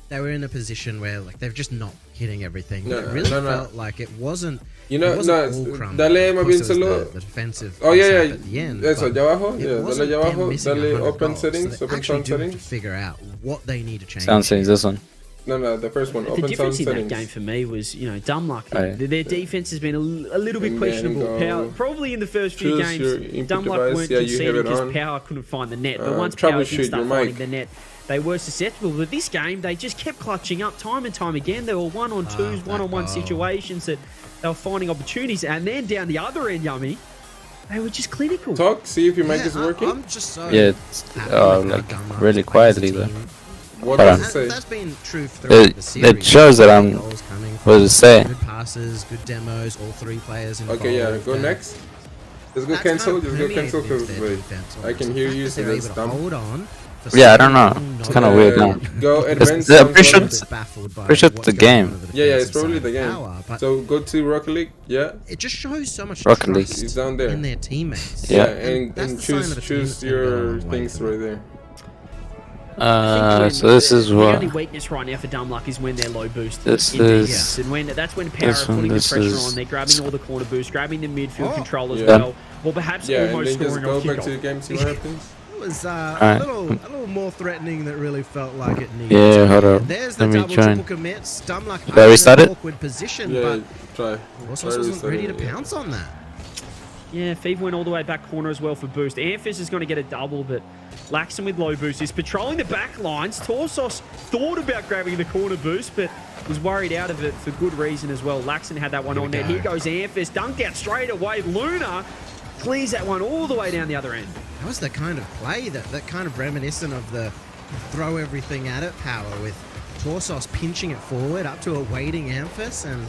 they were in a position where like they've just not hitting everything. No, It really no. felt like it wasn't. You know, it wasn't no, all crumble. dale Of más course, bien it was solo. the defensive. Oh, yeah, mishap yeah. At the end, Eso, but allá abajo. it Yeah, dale wasn't allá them abajo. missing Dale 100 open goals. settings. So they Open actually sound do have to settings. figure out what they need to change. Sound settings, this one. No, the first one. The Open sound difference in that settings. game for me was, Dumluck. Aye. Their defense has been a little bit And then questionable. go- Power, probably in the first few Choose your games, input Dumluck device. weren't Yeah, you have conceding it because on. Power couldn't find the net. But once Power did troubleshoot start your finding mic. the net, they were susceptible. But this game, they just kept clutching up time and time again. They were one-on-twos, that one-on-one goal. situations that they were finding opportunities. And then down the other end, Yummy, they were just clinical. Talk. See if your mic Yeah, is working. I'm just so Yeah, it's happy with like how Dumluck really plays quietly as a though. team. What Hold does it say? That's been true throughout the series. It shows that I'm. Goals coming What does it say? Good passes, good demos, all 3 players involved. Okay, yeah. Go and next. Let's go that's cancel. kind of Just go permeated cancel into because their wait. defense I can almost. hear The you, fact so that they're that's able to dumb. hold on for Yeah, I so don't know. long, It's not kinda to weird go now. Go down. advanced. I'm sound pretty sure settings. it's- Baffled by pretty sure it's what's the going game. on with the Yeah, it's defensive probably side the of game. Power, but So go to Rocket League. Yeah. it just shows so much Rocket League. trust It's down there. in their teammates. Yeah, And that's and the sign choose of a team that's gonna go a your long way things for them. right there. I think So this is the what. only weakness right now for Dumluck is when they're low boosted. This in is- defense. And that's when Power this are one, putting the this pressure is- on. They're grabbing all the corner boosts, grabbing the midfield control as Yeah. well, or perhaps Yeah, and almost then just scoring go off back to the kickoff. game. See what happens. It was Alright. a little more threatening than it really felt like it needed Yeah, to be. hold up. And there's the Let me double join. triple commits. Dumluck Did I restart in it? an awkward position, Yeah, but try. Rossos Try wasn't restarting ready to it, yeah. pounce on that. Yeah, Fever went all the way back corner as well for boost. Amphis is going to get a double, but Laxon with low boost is patrolling the back lines. Torsos thought about grabbing the corner boost, but was worried out of it for good reason as well. Laxon had that one Here on we net. go. Here goes Amphis. Dunked out straight away. Luna clears that one all the way down the other end. That was the kind of play that kind of reminiscent of the throw everything at it power with Torsos pinching it forward up to a waiting Amphis and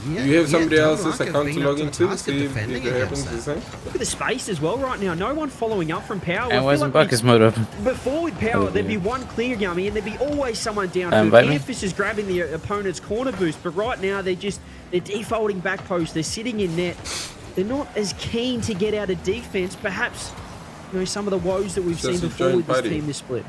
You have somebody else's Dumluck have account been to up log the into. task of See if defending it against happens the that. same. Look at the space as well right now. No one following up from Power. I And feel where's like the buckets mode up? Before with Power, there'd be one clear Yummy, and there'd be always someone down. Invite me? Amphis is grabbing the opponent's corner boost, but right now they're defaulting back post. They're sitting in net. They're not as keen to get out of defense. Perhaps, some of the woes that we've Just seen before join with this party. team this split.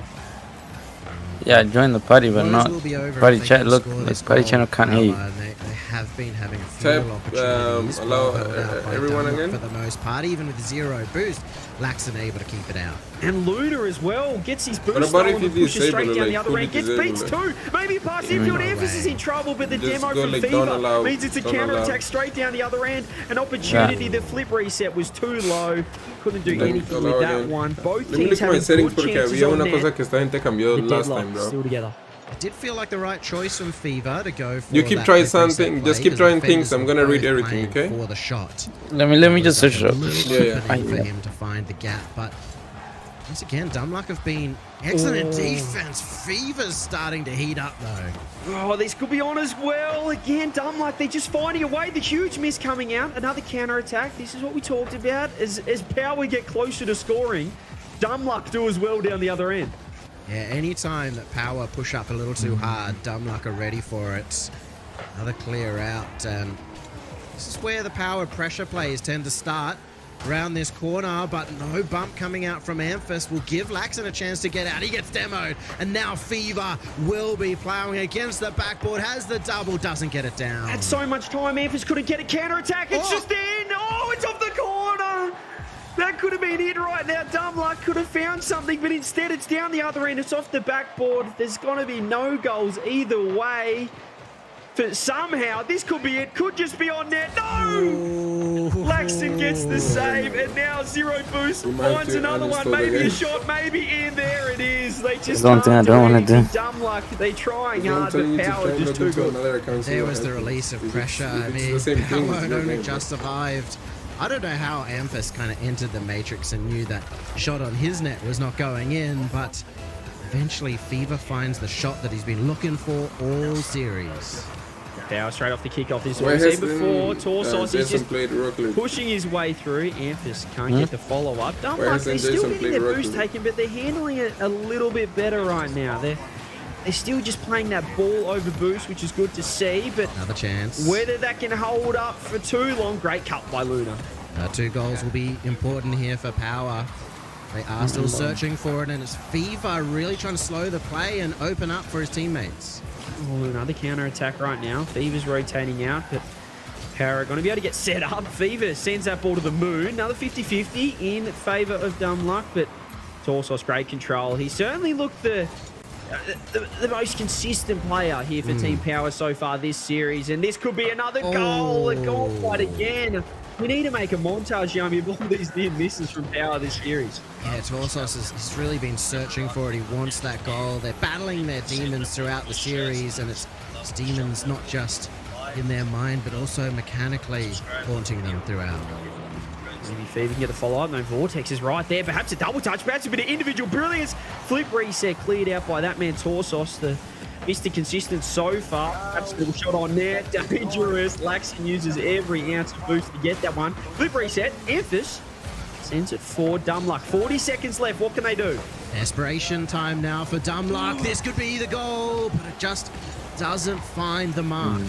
Yeah, join the party, but Those not. will be over if Party they chat. can Look, score like this party goal. channel can't hear you. And they have been having Tap, full opportunities. allow well held out by everyone Dumluck again. for the most part, even with 0 boost. Laxon able to keep it out. And Luna as well gets his boost What about on if you and pushes disable straight it, down the like, other fully end. Gets disable beats it? too. Maybe pass Yeah, infield. no Amphis is way. in trouble, but the Just demo go from like, Fever don't allow, means it's a don't counter allow. attack straight down the other end. An opportunity. The flip reset was too low. Couldn't do Don't anything allow with that again. one. Both Let me teams look at my having settings good porque chances había on una cosa net. que esta gente cambió The last deadlock time, bro. still together. It did feel like the right choice from Fever to go for You keep that trying quick reset something, play just keep because trying the things, defenders I'm gonna were read both everything, playing okay? For the shot. Let me It just was search a it up. little Yeah, yeah. opening for him to find the gap, but Once again, Dumluck have been excellent defense. Fever's starting to heat up, though. Oh, this could be on as well. Again, Dumluck, they're just finding a way. The huge miss coming out. Another counter-attack. This is what we talked about. As Power get closer to scoring, Dumluck do as well down the other end. Yeah, anytime that Power push up a little too hard, Dumluck are ready for it. Another clear out, and this is where the Power pressure plays tend to start. Around this corner, but no bump coming out from Amphis will give Laxon a chance to get out. He gets demoed, and now Fever will be plowing against the backboard, has the double, doesn't get it down. Had so much time, Amphis couldn't get a counter-attack. It's just in. Oh, it's off the corner. That could have been it right now. Dumluck could have found something, but instead it's down the other end. It's off the backboard. There's going to be no goals either way. But somehow, this could be it. Could just be on net. No! Laxton gets the save, and now Zero Boost finds another one. Maybe a shot, maybe in. There it is. They just Don't think I don't want to do. Dumluck. They're trying hard, but Power just too good. There was the release of pressure. I mean, Power only just survived. I don't know how Amphis kind of entered the Matrix and knew that shot on his net was not going in, but eventually Fever finds the shot that he's been looking for all series. Power straight off the kickoff. This is what we've seen before. Torsos is just pushing his way through. Amphis can't get the follow-up. Dumluck, they're still getting their boost taken, but they're handling it a little bit better right now. They're still just playing that ball over boost, which is good to see, but another chance. Whether that can hold up for too long, great cut by Luna. 2 goals will be important here for Power. They are still searching for it, and it's Fever really trying to slow the play and open up for his teammates. Oh, another counter-attack right now. Fever's rotating out, but Power are going to be able to get set up. Fever sends that ball to the moon. Another 50-50 in favour of Dumluck, but Torsos, great control. He certainly looked the most consistent player here for Team Power so far this series, and this could be another goal. A goal fight again. We need to make a montage, Yami, of all these near misses from Power this series. Yeah, Torsos has really been searching for it. He wants that goal. They're battling their demons throughout the series, and it's demons not just in their mind, but also mechanically haunting them throughout. Maybe Fever can get the follow-up. No, Vortex is right there. Perhaps a double touch. Perhaps a bit of individual brilliance. Flip reset cleared out by that man, Torsos. The Mr. Consistent so far. Perhaps a little shot on net. Dangerous. Laxon uses every ounce of boost to get that one. Flip reset. Amphis sends it for Dumluck. 40 seconds left. What can they do? Desperation time now for Dumluck. This could be the goal, but it just doesn't find the mark.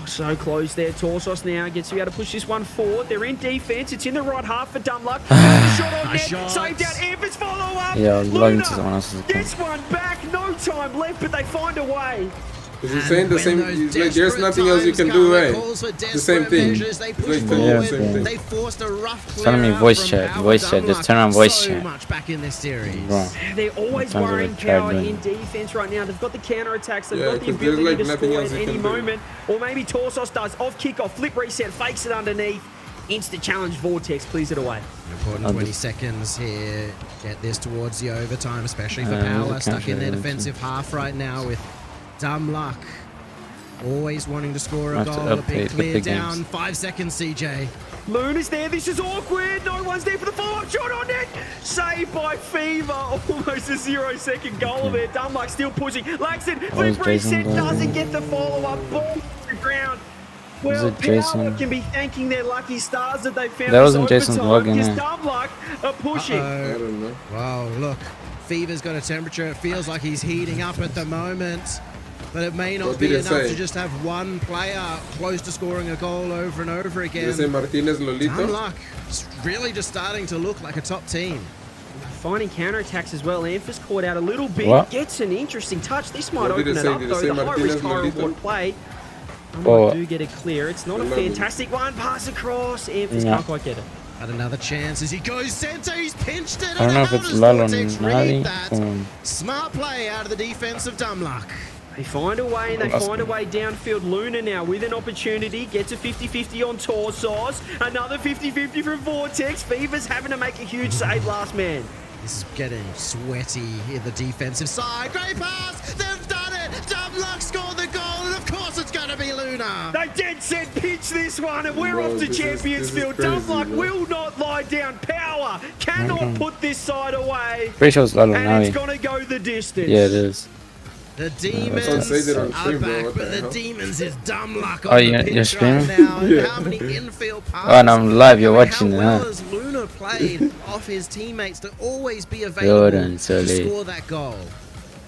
So close there. Torsos now gets to be able to push this one forward. They're in defense. It's in the right half for Dumluck. Shot on net. Saved out. Amphis follow up. Yeah, Luna gets one back. No time left, but they find a way. Is he saying the same? Like, there's nothing else you can do, right? The same thing. They forced a rough clear telling me voice chat, just turn on voice chat. Much back in this series. They're always worrying Power in defense right now. They've got the counter attacks. They've got the ability to score at any moment. Or maybe Torsos does off kickoff, flip reset, fakes it underneath. Instant challenge, Vortex clears it away. Important 20 seconds here. Get this towards the overtime, especially for Power. Stuck in their defensive half right now with Dumluck always wanting to score a goal. A big clear down. 5 seconds, CJ. Luna's there. This is awkward. No one's there for the follow-up shot on it. Saved by Fever. Almost a 0-second goal there. Dumluck still pushing. Laxon, flip reset, doesn't get the follow-up. Ball to the ground. Well, Power can be thanking their lucky stars that they found. That wasn't Jason vlogging. Because Dumluck are pushing. I don't know. Wow, look. Fever's got a temperature. It feels like he's heating up at the moment. But it may not be enough to just have one player close to scoring a goal over and over again. Did it say Martinez Lolito? Dumluck is really just starting to look like a top team. Finding counterattacks as well. Amphis caught out a little bit. Gets an interesting touch. This might open it up, though. The high-risk, high-reward play. I do get it clear. It's not a fantastic one. Pass across. Amphis can't quite get it. Had another chance as he goes center. He's pinched it. I don't know if it's Lalo Nadi. Smart play out of the defense of Dumluck. They find a way, and they find a way downfield. Luna now with an opportunity. Gets a 50-50 on Torsos. Another 50-50 from Vortex. Fever's having to make a huge save, last man. This is getting sweaty in the defensive side. Great pass! They've done it! Dumluck scored the goal, and of course it's going to be Luna. Luna. They dead set pitch this one, and we're Bro, off to this Champions is Field. crazy, Dumbluck bro. will not lie down. Power cannot put this side away. Pretty sure it's Lalo And it's Navi. going to go the distance. Yeah, it is. The demons say that on are stream, bro. back, What but the the hell? demons is Dumbluck Oh, on the you're pitch right streaming? now. And Yeah. how many infield passes? Oh, and I'm live, you're I mean, watching how it, well huh? has Luna played off his teammates to always be available Jordan, so to late. score that goal?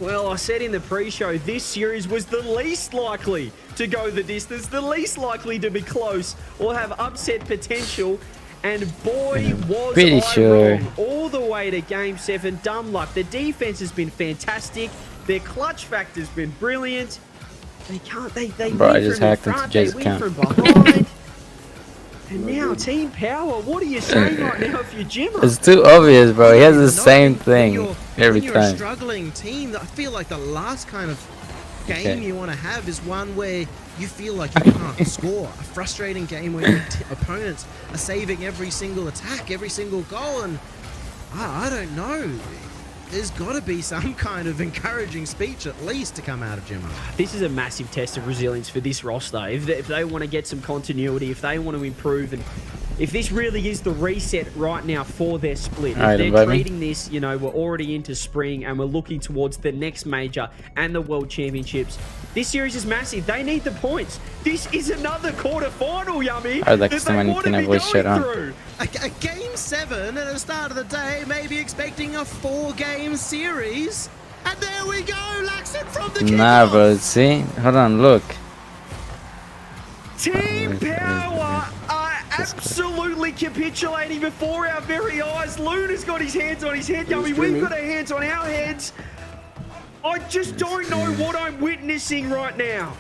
Well, I said in the pre-show, this series was the least likely to go the distance, the least likely to be close or have upset potential. And boy, was pretty I sure. wrong. All the way to Game 7, Dumbluck. The defense has been fantastic. Their clutch factor's been brilliant. They can't, they Bro, I win just from in hacked into front, they Jay's win account. from behind. And now Team Power, what are you saying right now if you're Jimmer? It's too obvious, bro. He has the No, same when thing you're- every when you're a time. struggling team, I feel like the last kind of game you want to have is one where you feel like you can't score. A frustrating game where your opponents are saving every single attack, every single goal, and I don't know. There's got to be some kind of encouraging speech at least to come out of Jimmer. This is a massive test of resilience for this roster. If they want to get some continuity, if they want to improve, and if this really is the reset right now for their split, Alright, if they're invite me. treating this, you know, we're already into spring and we're looking towards the next major and the World Championships. This series is massive. They need the points. This is another quarter-final, Yummy, I'd like that to they see want to my be voice shut going on. through. A game 7 at the start of the day, maybe expecting a 4-game series. And there we go, Laxon from the kickoff. Nah, bro. See? Hold on, look. Team Wait, Power are Just click. absolutely capitulating before our very eyes. Luna's got his hands on his head, Yummy. We've streaming. got our hands on our heads. I just don't know what I'm witnessing right now.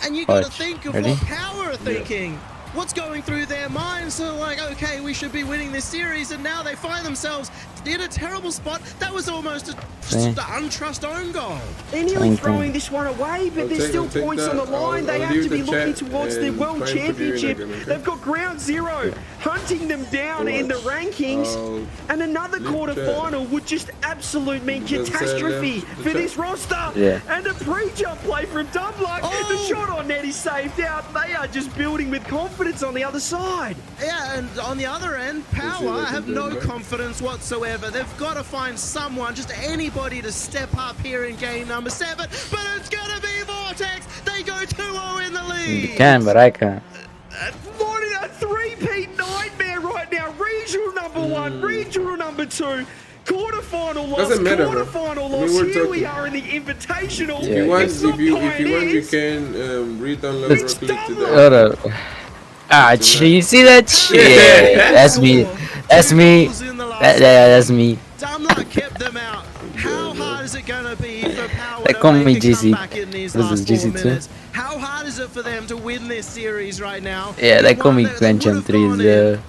And you got to Watch. think of Ready? what Power are thinking. What's going through their minds? So like, okay, we should be winning this series, and now they find themselves in a terrible spot. That was almost just an untrust own goal. They're nearly Thank you. throwing this one away, but there's still take points that. on the line. They I'll have leave to be the looking chat towards the and World try and put you in Championship. again, okay? They've got ground zero, hunting them down in the rankings. And another leave quarter-final would just absolute mean Just say catastrophe left the for chat. this roster. Yeah. And a pre-jump play from Dumbluck. Oh! The shot on net is saved out. They are just building with confidence on the other side. Yeah, and on the other end, Power have no confidence whatsoever. They've got to find someone, just anybody, to step up here in game number 7. But it's going to be Vortex. They go 2-0 in the lead. You can, but I can't. What a three-peat nightmare right now. Regional number 1, regional number 2. Quarterfinal loss, Doesn't matter, bro. quarterfinal I mean, loss. we're Here we talking. are in the Invitational. If you want, It's not if you want, you Pioneers. can re-download It's or click to Dumbluck. Hold up. Ah, you see that shit? That's me. That's me. That's me. Dumbluck kept them out. How hard is it going to be for Power They to call me make a GC. comeback in these This last is 4 GC too. minutes? How hard is it for them to win this series right now? Yeah, they It's call one me that Grand they Champ would've 3. gone in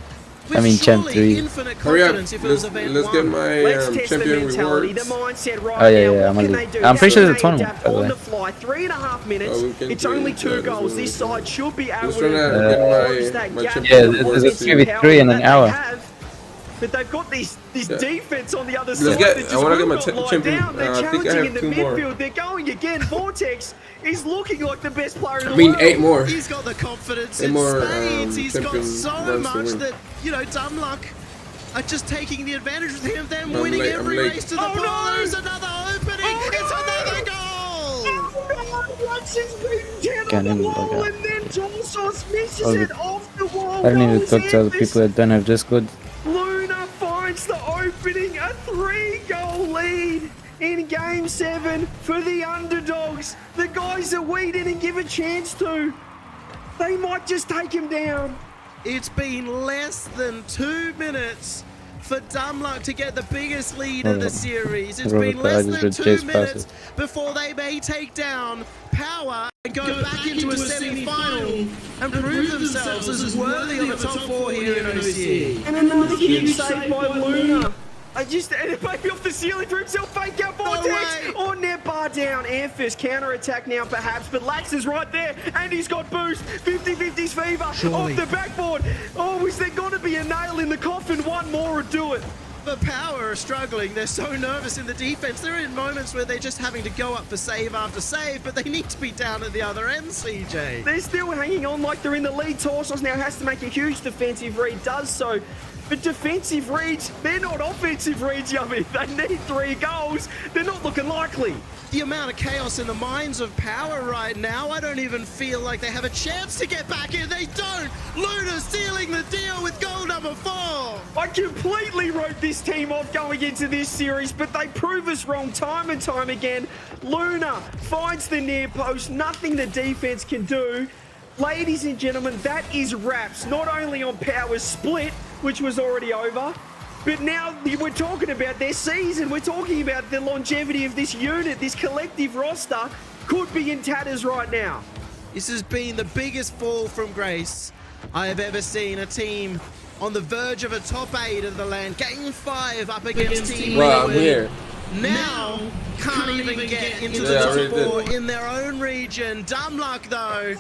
with I mean, Champ surely 3. infinite Hurry up. confidence if it was event Let's get 1. my Let's test the champion mentality, rewards. the mindset right Oh, yeah, now. yeah, What I'm can gonna they do- do? I'm pretty How sure can it's a tournament, adapt by the on way. the fly? 3.5 minutes. Oh, we can It's play only that 2 as goals. well. This side should be able Just to trying to close get that my gap. champion Yeah, rewards. there's to gonna you. be 3 in an That hour. they have, but they've got this Yeah. defense on the other Let's side. get- that I just wanna get will my not lie champion. down. They're I think I challenging have in the 2 more. midfield. They're going again. Vortex is looking like the best player in the I mean, world. 8 more. He's got the confidence 8 in more, spades. He's got champion so runs to much win. that, you know, Dumbluck are just taking the advantage of him, them I'm winning late, I'm every late. race to the Oh, ball. no! There's another opening. Oh, It's no! another goal. Once he's beaten 10 Can't on the even wall, look and then Torsos misses Oh, it off the wall. I don't need to Goals talk to other Memphis. people that don't have Discord. Luna finds the opening, a 3-goal lead in Game 7 for the underdogs. The guys that we didn't give a chance to. They might just take him down. It's been less than 2 minutes for Dumbluck to get the biggest lead of the series. It's Robert, been less I just than read 2 Jay's minutes passes. before they may take down Power and go back into a semi-final and prove themselves as worthy of a top 4 here in OC. And another kick saved by Luna. And it might be off the ceiling for himself. Fake out Vortex. way. Or net bar down. Airfist counter attack now perhaps. But Lax is right there. And he's got boost. 50-50's fever. Surely. Off the backboard. Oh, is there going to be a nail in the coffin? One more would do it. But Power are struggling. They're so nervous in the defense. They're in moments where they're just having to go up for save after save, but they need to be down at the other end, CJ. They're still hanging on like they're in the lead. Torsos now has to make a huge defensive read, does so. But defensive reads, they're not offensive reads, Yummy. They need 3 goals. They're not looking likely. The amount of chaos in the minds of Power right now, I don't even feel like they have a chance to get back in. They don't. Luna sealing the deal with goal number 4. I completely wrote this team off going into this series, but they prove us wrong time and time again. Luna finds the near post, nothing the defense can do. Ladies and gentlemen, that is wraps, not only on Power's split, which was already over, but now we're talking about their season. We're talking about the longevity of this unit. This collective roster could be in tatters right now. This has been the biggest fall from grace I have ever seen. A team on the verge of a top 8 of the land. Game 5 up against Team Wow, I'm Liquid. here. Now can't even get into the top 4 in their own region. Dumb luck though.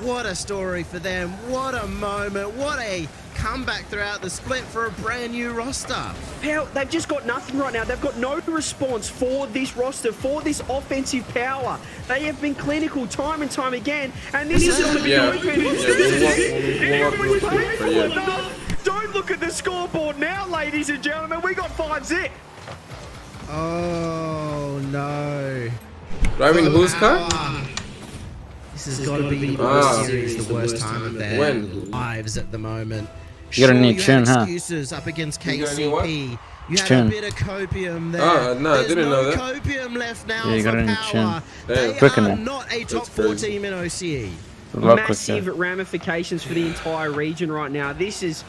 What a story for them. What a moment. What a comeback throughout the split for a brand new roster. Power, they've just got nothing right now. They've got no response for this roster, for this offensive power. They have been clinical time and time again, and this is going to be Everyone's painful enough. Don't look at the scoreboard now, ladies and gentlemen. We got 5-0. Oh no. Driving whose car? This has got to be the worst series, the worst time of their lives at the moment. You got a new tune, huh? Excuses up against KCP. You had Tune. a bit of copium there. No, I didn't know that. Copium left now Yeah, you got for a new Power. tune. They Quicker are now. not a top 4 team in OCE. A lot Massive quicker. ramifications for the entire region right now. This is...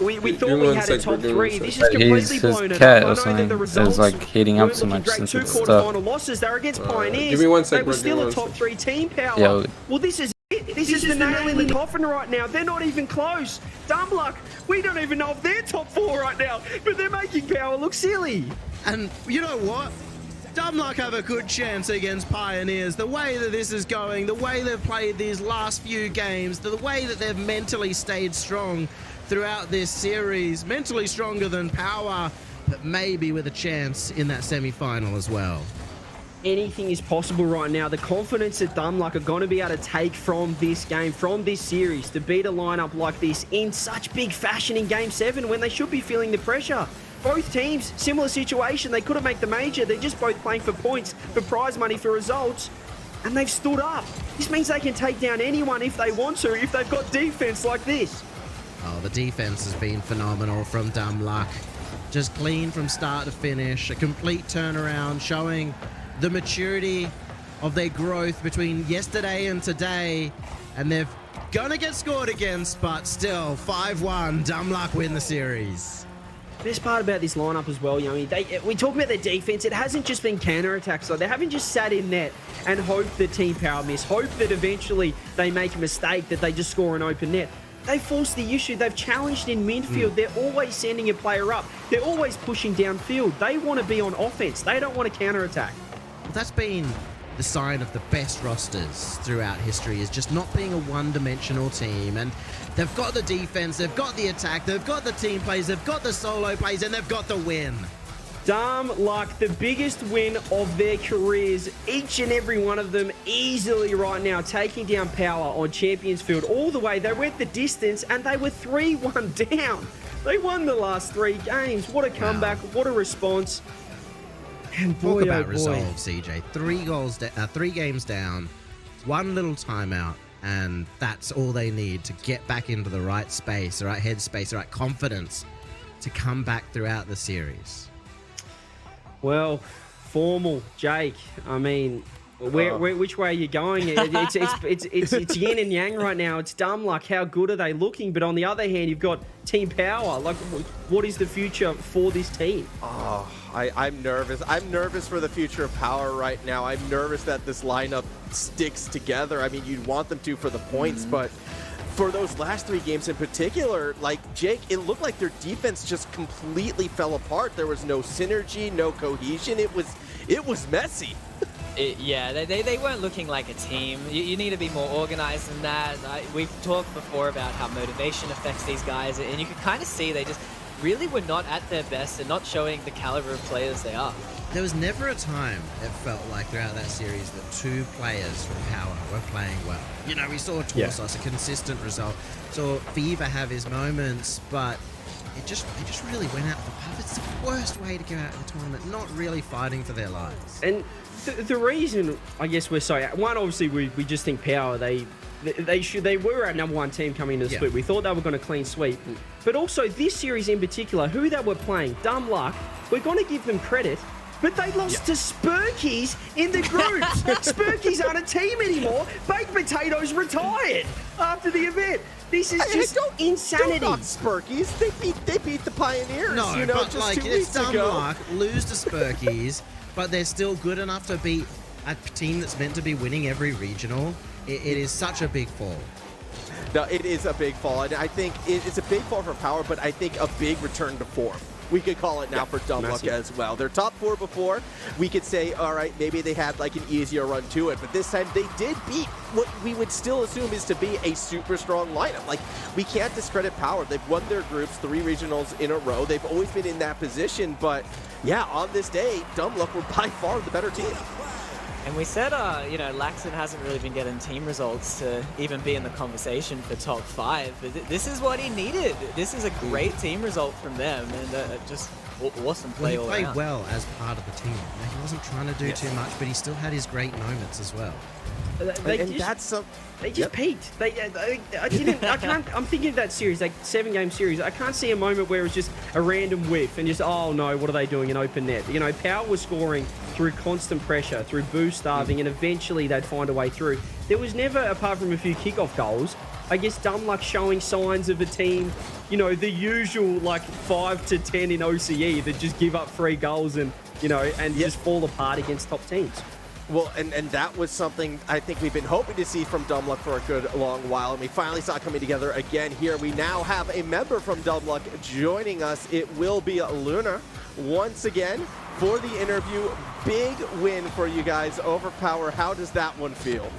We Give thought me we one had a sec, top bro, give me 3. one This sec. is completely His blown it cat up. or I know something that the is, results like, heating up weren't so looking much great. since 2 it's quarterfinal stuck. losses. They're against Pioneers. give me one sec, They were bro, still give a me one top sec. 3 team, Power. Yo. Well, this is it. This is the nail in the coffin right now. They're not even close. Dumb luck. We don't even know if they're top 4 right now, but they're making Power look silly. And you know what? Dumb luck have a good chance against Pioneers. The way that this is going, the way they've played these last few games, the way that they've mentally stayed strong throughout this series, mentally stronger than Power, but maybe with a chance in that semi-final as well. Anything is possible right now. The confidence that Dumb Luck are going to be able to take from this game, from this series, to beat a lineup like this in such big fashion in Game 7 when they should be feeling the pressure. Both teams, similar situation. They couldn't make the major. They're just both playing for points, for prize money, for results. And they've stood up. This means they can take down anyone if they want to, if they've got defense like this. Oh, the defense has been phenomenal from Dumb Luck. Just clean from start to finish. A complete turnaround showing the maturity of their growth between yesterday and today. And they're gonna get scored against, but still 5-1. Dumb Luck win the series. Best part about this lineup as well, Yummy, we talk about their defense. It hasn't just been counter-attacks. So they haven't just sat in net and hoped that Team Power miss, hope that eventually they make a mistake, that they just score an open net. They forced the issue. They've challenged in midfield. They're always sending a player up. They're always pushing downfield. They want to be on offense. They don't want to counter-attack. Well, that's been the sign of the best rosters throughout history, is just not being a one-dimensional team. And they've got the defense, they've got the attack, they've got the team plays, they've got the solo plays, and they've got the win. Dumb Luck, the biggest win of their careers, each and every one of them easily right now, taking down Power on Champions Field all the way. They went the distance and they were 3-1 down. They won the last 3 games. What a comeback, what a response. And boy, Talk about oh boy. resolve, CJ. 3 games down, 1 little timeout, and that's all they need to get back into the right space, the right headspace, the right confidence to come back throughout the series. Well, formal, Jake. I mean, which way are you going? It's yin and yang right now. It's Dumb Luck. How good are they looking? But on the other hand, you've got Team Power. Like, what is the future for this team? Oh, I'm nervous. I'm nervous for the future of Power right now. I'm nervous that this lineup sticks together. I mean, you'd want them to for the points, but for those last 3 games in particular, like Jake, it looked like their defense just completely fell apart. There was no synergy, no cohesion. It was messy. Yeah, they weren't looking like a team. You need to be more organized than that. We've talked before about how motivation affects these guys, and you can kind of see really were not at their best and not showing the caliber of players they are. There was never a time it felt like throughout that series that two players from Power were playing well. You know, we saw Torsos, a consistent result. Saw Fever have his moments, but it just really went out of the puff. It's the worst way to go out of the tournament, not really fighting for their lives. And the reason, I guess, we're so... One, obviously, we just think Power, they were our number one team coming into the split. We thought they were going to clean sweep. But also, this series in particular, who they were playing, Dumb Luck, we're going to give them credit, but they lost to Spurkies in the groups. Spurkies aren't a team anymore. Baked Potatoes retired after the event. This is just insanity. Don't knock Spurkies. They beat the Pioneers. No, you know, but just like, 2 it's weeks Dumb ago. Luck, lose to Spurkies, but they're still good enough to beat a team that's meant to be winning every regional. It is such a big fall. No, it is a big fall, and I think it's a big fall for Power, but I think a big return to form. We could call it now for Dumb Luck as well. They're top 4 before. We could say, all right, maybe they had like an easier run to it, but this time they did beat what we would still assume is to be a super strong lineup. Like, we can't discredit Power. They've won their groups 3 regionals in a row. They've always been in that position, but yeah, on this day, Dumb Luck were by far the better team. And we said, you know, Laxon hasn't really been getting team results to even be in the conversation for top 5. But this is what he needed. This is a great team result from them, and just awesome play all around. He played well as part of the team. You know, he wasn't trying to do too much, but he still had his great moments as well. They just peaked. I'm thinking of that series, like 7-game series. I can't see a moment where it's just a random whiff and just, oh no, what are they doing in open net? You know, Power was scoring through constant pressure, through boost starving, and eventually they'd find a way through. There was never, apart from a few kickoff goals, I guess Dumb Luck showing signs of a team, you know, the usual like 5 to 10 in OCE that just give up 3 goals and, you know, and just fall apart against top teams. Well, and that was something I think we've been hoping to see from Dumb Luck for a good long while, and we finally saw it coming together again here. We now have a member from Dumb Luck joining us. It will be Luna once again for the interview. Big win for you guys over Power. How does that one feel?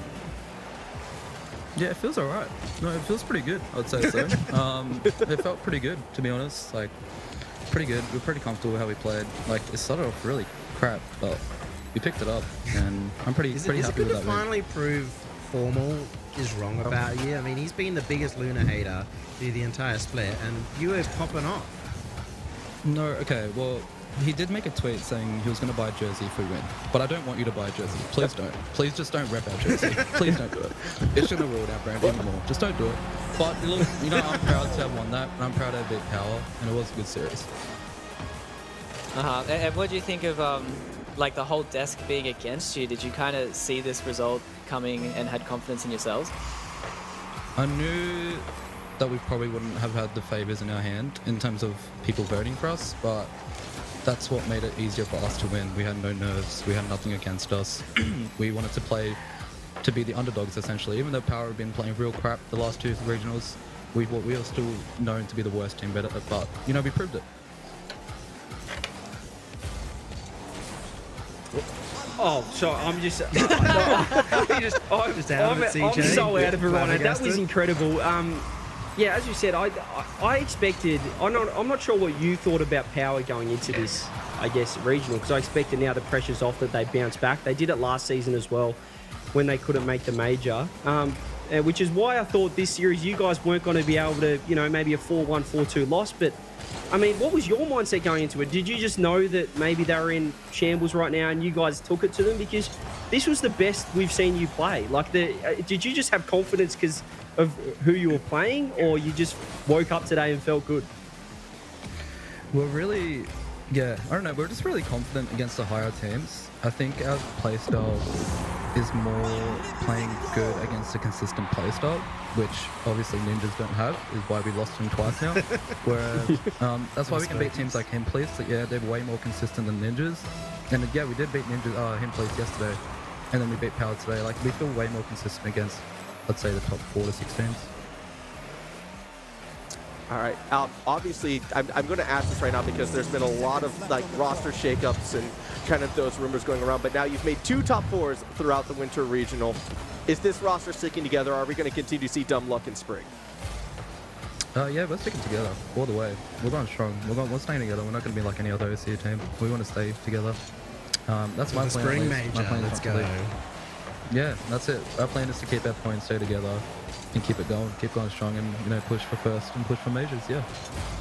Yeah, it feels alright. No, it feels pretty good, I'd say so. It felt pretty good, to be honest. Like, pretty good. We're pretty comfortable with how we played. Like, it started off really crap, but we picked it up, and I'm pretty happy with that win. Is it good to finally prove Formal is wrong about you? I mean, he's been the biggest Luna hater through the entire split, and you were popping off. No, okay, well, he did make a tweet saying he was going to buy a jersey if we win, but I don't want you to buy a jersey. Please don't. Please just don't rep our jersey. Please don't do it. It shouldn't have ruled our brand anymore. Just don't do it. But look, you know, I'm proud to have won that, and I'm proud to have beat Power, and it was a good series. And what do you think of like the whole desk being against you? Did you kind of see this result coming and had confidence in yourselves? I knew that we probably wouldn't have had the favors in our hand in terms of people voting for us, but that's what made it easier for us to win. We had no nerves, we had nothing against us. We wanted to play to be the underdogs essentially. Even though Power had been playing real crap the last 2 regionals, we were still known to be the worst team, but you know, we proved it. Oh, so I'm just... I'm so out of it right now. That was incredible. Yeah, as you said, I expected... I'm not sure what you thought about Power going into this, I guess, regional, because I expected now the pressure's off that they bounce back. They did it last season as well when they couldn't make the major, which is why I thought this series you guys weren't going to be able to, you know, maybe a 4-1, 4-2 loss, but... I mean, what was your mindset going into it? Did you just know that maybe they were in shambles right now and you guys took it to them? Because this was the best we've seen you play. Like, did you just have confidence because of who you were playing, or you just woke up today and felt good? We're really, yeah, I don't know, we're just really confident against the higher teams. I think our playstyle is more playing good against a consistent playstyle, which obviously Ninjas don't have, is why we lost them twice now. Whereas, that's why we can beat teams like Himpolice. Like, yeah, they're way more consistent than Ninjas. And yeah, we did beat Ninjas, Himpolice yesterday, and then we beat Power today. Like, we feel way more consistent against, let's say, the top 4 to 6 teams. All right, obviously, I'm going to ask this right now because there's been a lot of like roster shakeups and kind of those rumors going around, but now you've made 2 top 4s throughout the Winter Regional. Is this roster sticking together? Are we going to continue to see Dumb Luck in spring? Yeah, we're sticking together all the way. We're going strong. We're staying together. We're not going to be like any other OCU team. We want to stay together. That's my The plan. spring at least. major. My plan is Let's not to go. leave. Yeah, that's it. Our plan is to keep our points, stay together, and keep it going, keep going strong, and push for first and push for majors. Yeah.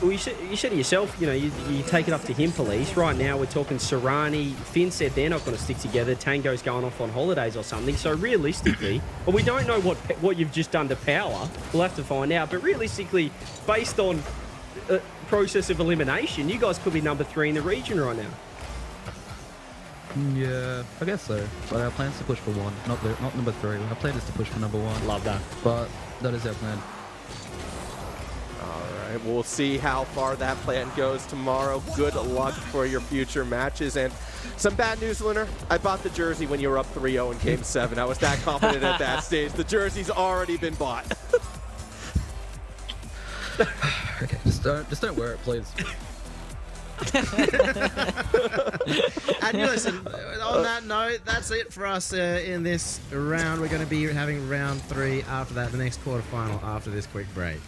Well, you said it yourself, you take it up to him, Police. Right now, we're talking Serrani. Finn said they're not going to stick together. Tango's going off on holidays or something. So realistically, well, we don't know what you've just done to Power. We'll have to find out. But realistically, based on process of elimination, you guys could be number 3 in the region right now. Yeah, I guess so. But our plan is to push for 1, not number 3. Our plan is to push for number 1. Love that. But that is our plan. All right, we'll see how far that plan goes tomorrow. Good luck for your future matches. And some bad news, Lunar. I bought the jersey when you were up 3-0 in Game 7. I was that confident at that stage. The jersey's already been bought. Okay, just don't wear it, please. And you listen, on that note, that's it for us in this round. We're going to be having round 3 after that, the next quarterfinal after this quick break.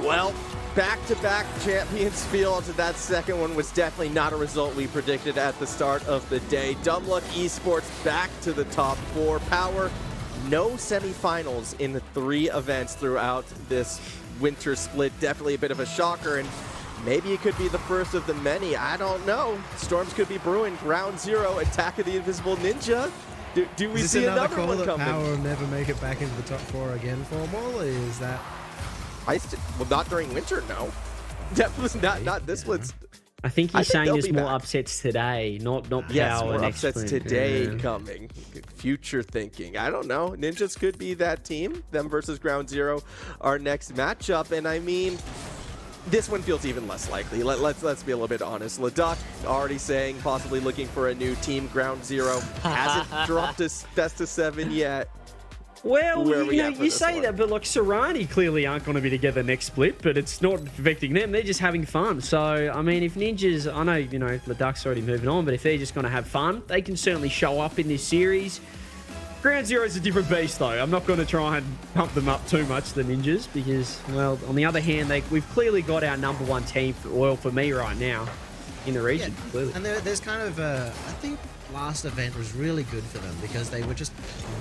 Well, back-to-back champions field. That second one was definitely not a result we predicted at the start of the day. Dumb Luck Esports back to the top 4. Power, no semifinals in the 3 events throughout this winter split. Definitely a bit of a shocker, and maybe it could be the first of the many. I don't know. Storms could be brewing. Ground Zero, Attack of the Invisible Ninja. Do we see another one that coming? Power will never make it back into the top 4 again, Formal? Is that... Well, not during winter, no. Definitely not this one's. I think he's saying they'll there's be more back. upsets today, not Yes, Power more next upsets sprint. today Yeah. coming. Future thinking. I don't know. Ninjas could be that team. Them versus Ground Zero, our next matchup. And I mean, this one feels even less likely. Let's be a little bit honest. Ladakh already saying possibly looking for a new team. Ground Zero hasn't dropped a best of 7 yet. Well, Where are we at for you this say one? that, but like Serrani clearly aren't going to be together next split, but it's not affecting them. They're just having fun. So, I mean, if Ninjas, I know, the Ducks already moving on, but if they're just going to have fun, they can certainly show up in this series. Ground Zero is a different beast, though. I'm not going to try and pump them up too much, the Ninjas, because, well, on the other hand, we've clearly got our number 1 team for me right now in the region. Yeah, Clearly. and there's kind of, I think last event was really good for them because they were just